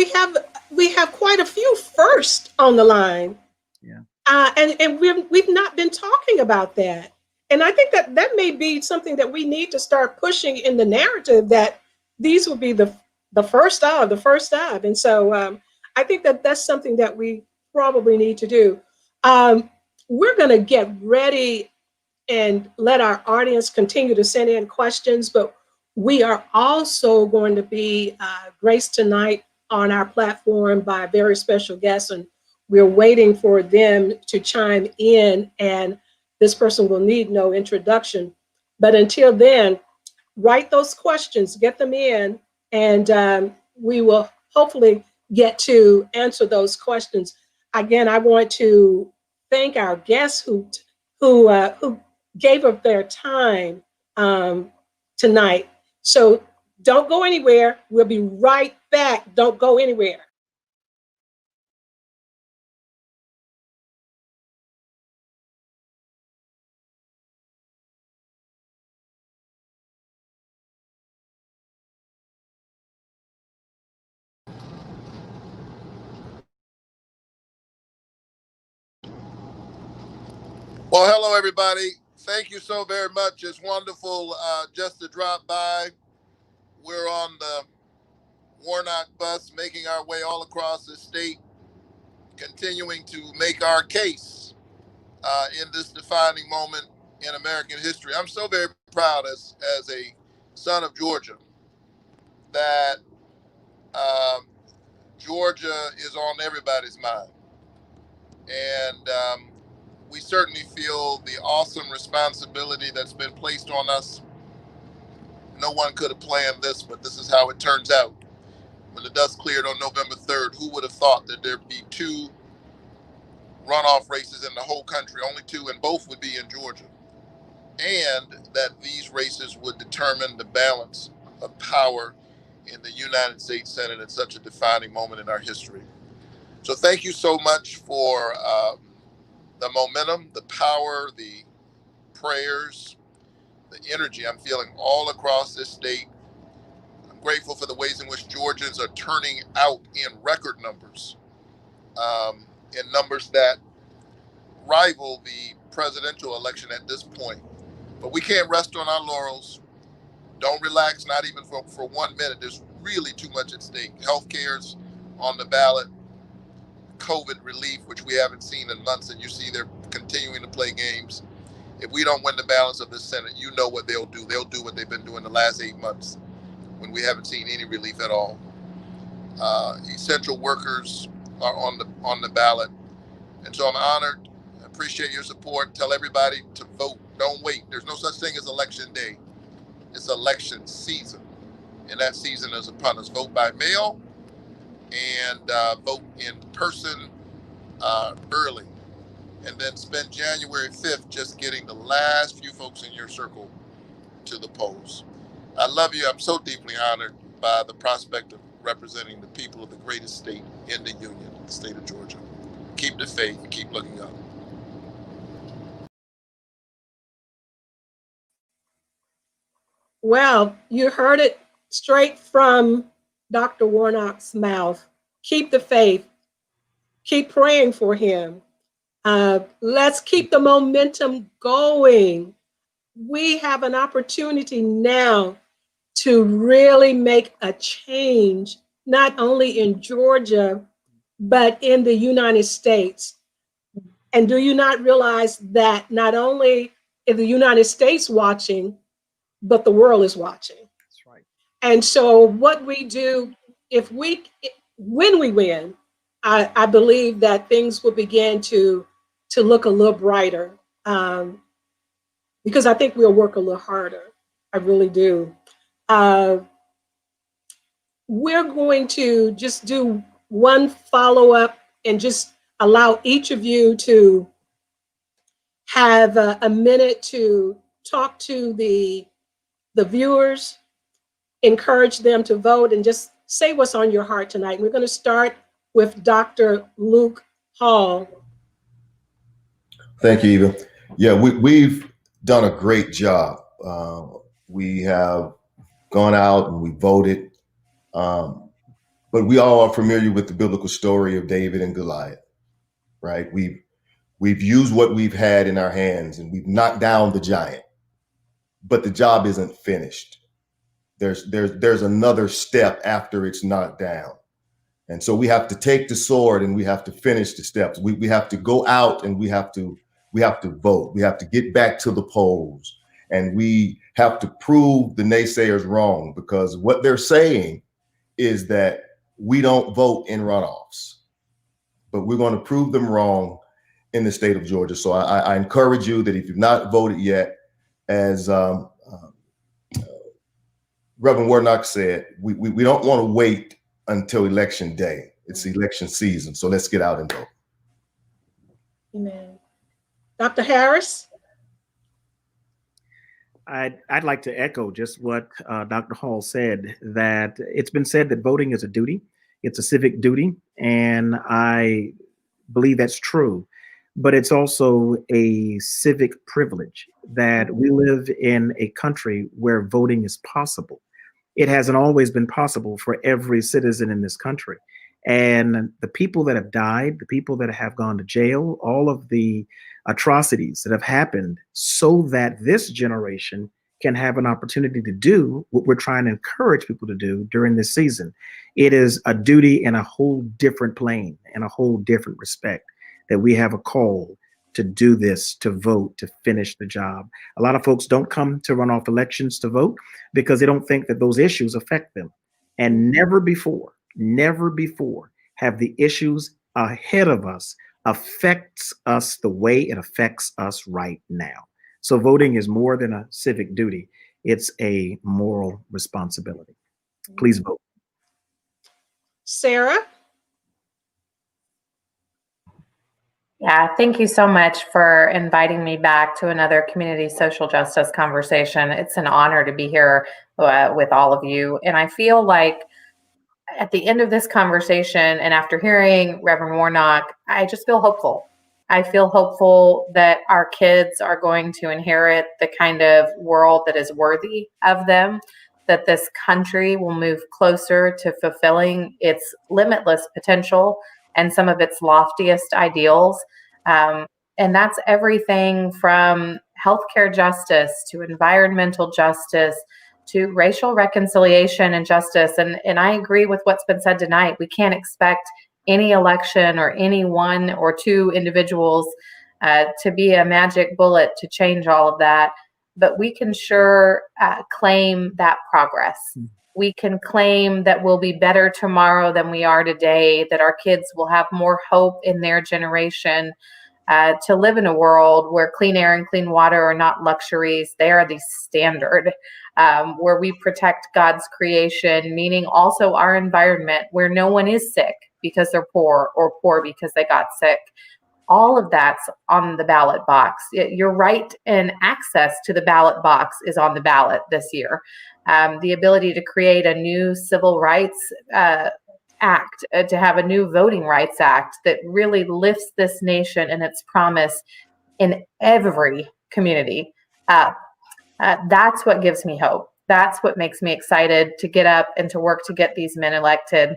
we have quite a few first on the line. Yeah. And we've not been talking about that. And I think that may be something that we need to start pushing in the narrative, that these will be the first of. And so I think that that's something that we probably need to do. We're going to get ready and let our audience continue to send in questions, but we are also going to be graced tonight on our platform by a very special guest, and we're waiting for them to chime in, and this person will need no introduction. But until then, write those questions, get them in, and we will hopefully get to answer those questions. Again, I want to thank our guests who gave up their time tonight. So don't go anywhere. We'll be right back. Don't go anywhere. Well, hello, everybody. Thank you so very much. It's wonderful just to drop by. We're on the Warnock bus, making our way all across the state, continuing to make our case in this defining moment in American history. I'm so very proud as a son of Georgia that Georgia is on everybody's mind. And we certainly feel the awesome responsibility that's been placed on us. No one could have planned this, but this is how it turns out. When the dust cleared on November 3rd, who would have thought that there'd be two runoff races in the whole country, only two, and both would be in Georgia, and that these races would determine the balance of power in the United States Senate at such a defining moment in our history. So thank you so much for the momentum, the power, the prayers, the energy I'm feeling all across this state. I'm grateful for the ways in which Georgians are turning out in record numbers, in numbers that rival the presidential election at this point. But we can't rest on our laurels. Don't relax, not even for 1 minute. There's really too much at stake. Healthcare's on the ballot. COVID relief, which we haven't seen in months, and you see they're continuing to play games. If we don't win the balance of the Senate, you know what they'll do. They'll do what they've been doing the last 8 months when we haven't seen any relief at all. Essential workers are on the ballot. And so I'm honored. I appreciate your support. Tell everybody to vote. Don't wait. There's no such thing as election day. It's election season. And that season is upon us. Vote by mail and vote in person early. And then spend January 5th just getting the last few folks in your circle to the polls. I love you. I'm so deeply honored by the prospect of representing the people of the greatest state in the union, the state of Georgia. Keep the faith, keep looking up. Well, you heard it straight from Dr. Warnock's mouth. Keep the faith. Keep praying for him. Let's keep the momentum going. We have an opportunity now to really make a change, not only in Georgia, but in the United States. And do you not realize that not only is the United States watching, but the world is watching? That's right. And so what we do, when we win, I believe that things will begin to look a little brighter, because I think we'll work a little harder. I really do. We're going to just do one follow-up and just allow each of you to have a minute to talk to the viewers, encourage them to vote, and just say what's on your heart tonight. We're going to start with Dr. Luke Hall. Thank you, Eva. Yeah, we've done a great job. We have gone out and we voted, but we all are familiar with the biblical story of David and Goliath, right? We've used what we've had in our hands and we've knocked down the giant, but the job isn't finished. There's another step after it's knocked down. And so we have to take the sword and we have to finish the steps. We have to go out and we have to vote. We have to get back to the polls, and we have to prove the naysayers wrong, because what they're saying is that we don't vote in runoffs, but we're going to prove them wrong in the state of Georgia. So I encourage you that if you've not voted yet, as Reverend Warnock said, we don't want to wait until election day. It's election season. So let's get out and vote. Amen. Dr. Harris? I'd like to echo just what Dr. Hall said, that it's been said that voting is a duty. It's a civic duty, and I believe that's true. But it's also a civic privilege that we live in a country where voting is possible. It hasn't always been possible for every citizen in this country. And the people that have died, the people that have gone to jail, all of the atrocities that have happened so that this generation can have an opportunity to do what we're trying to encourage people to do during this season. It is a duty in a whole different plane, in a whole different respect, that we have a call to do this, to vote, to finish the job. A lot of folks don't come to runoff elections to vote because they don't think that those issues affect them. And never before have the issues ahead of us affects us the way it affects us right now. So voting is more than a civic duty. It's a moral responsibility. Please vote. Sarah? Yeah, thank you so much for inviting me back to another community social justice conversation. It's an honor to be here with all of you. And I feel like at the end of this conversation, and after hearing Reverend Warnock, I just feel hopeful. I feel hopeful that our kids are going to inherit the kind of world that is worthy of them, that this country will move closer to fulfilling its limitless potential and some of its loftiest ideals. And that's everything from healthcare justice to environmental justice to racial reconciliation and justice. And I agree with what's been said tonight. We can't expect any election or any one or two individuals to be a magic bullet to change all of that. But we can sure claim that progress. We can claim that we'll be better tomorrow than we are today, that our kids will have more hope in their generation to live in a world where clean air and clean water are not luxuries, they are the standard, where we protect God's creation, meaning also our environment, where no one is sick because they're poor or poor because they got sick. All of that's on the ballot box. Your right and access to the ballot box is on the ballot this year. The ability to create a new civil rights act, to have a new voting rights act that really lifts this nation and its promise in every community. That's what gives me hope. That's what makes me excited to get up and to work to get these men elected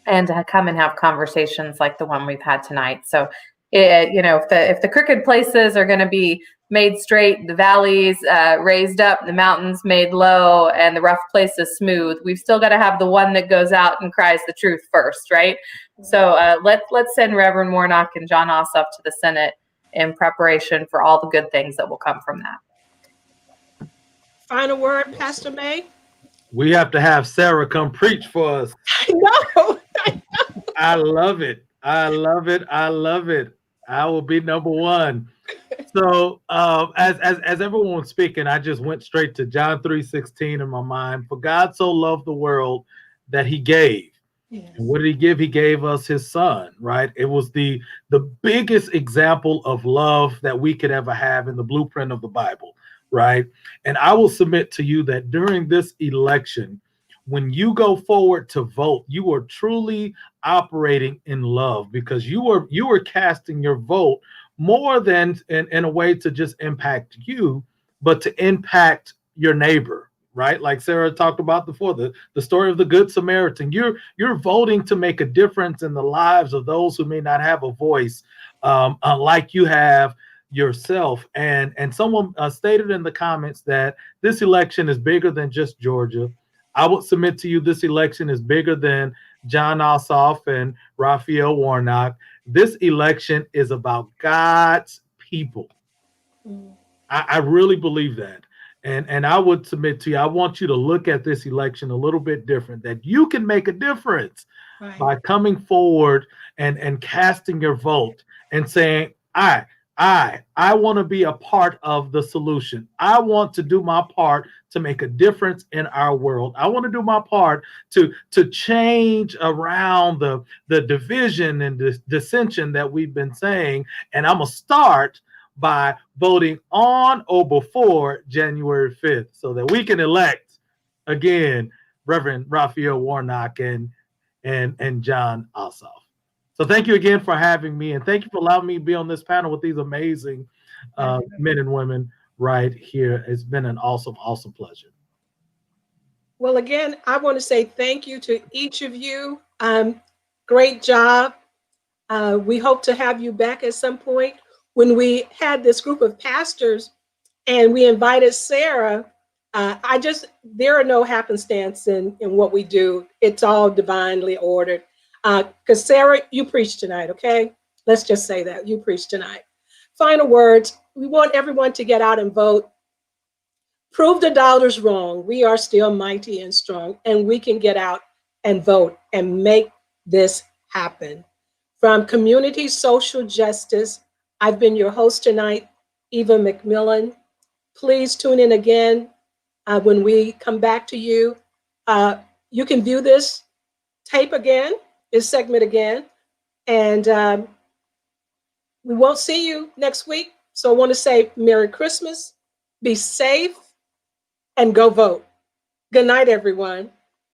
and to come and have conversations like the one we've had tonight. So, if the crooked places are going to be made straight, the valleys raised up, the mountains made low, and the rough places smooth, we've still got to have the one that goes out and cries the truth first, right? So let's send Reverend Warnock and John Ossoff to the Senate in preparation for all the good things that will come from that. Final word, Pastor May? We have to have Sarah come preach for us. I know. I love it. I love it. I love it. I will be number one. So as everyone was speaking, I just went straight to John 3:16 in my mind. For God so loved the world that he gave. Yes. And what did he give? He gave us his son, right? It was the biggest example of love that we could ever have in the blueprint of the Bible, right? And I will submit to you that during this election, when you go forward to vote, you are truly operating in love, because you are casting your vote more than in a way to just impact you, but to impact your neighbor, right? Like Sarah talked about before, the story of the Good Samaritan. You're voting to make a difference in the lives of those who may not have a voice, like you have yourself. And someone stated in the comments that this election is bigger than just Georgia. I would submit to you this election is bigger than John Ossoff and Raphael Warnock. This election is about God's people. I really believe that. And I would submit to you, I want you to look at this election a little bit different, that you can make a difference by coming forward and casting your vote and saying, I want to be a part of the solution. I want to do my part to make a difference in our world. I want to do my part to change around the division and the dissension that we've been saying. And I'm going to start by voting on or before January 5th so that we can elect, again, Reverend Raphael Warnock and John Ossoff. So thank you again for having me, and thank you for allowing me to be on this panel with these amazing men and women right here. It's been an awesome, awesome pleasure. Well, again, I want to say thank you to each of you. Great job. We hope to have you back at some point. When we had this group of pastors and we invited Sarah, there are no happenstance in what we do. It's all divinely ordered. Because Sarah, you preached tonight, okay? Let's just say that you preached tonight. Final words. We want everyone to get out and vote. Prove the doubters wrong. We are still mighty and strong, and we can get out and vote and make this happen. From Community Social Justice, I've been your host tonight, Eva McMillan. Please tune in again when we come back to you. You can view this tape again, this segment again, and we won't see you next week. So I want to say Merry Christmas, be safe, and go vote. Good night, everyone.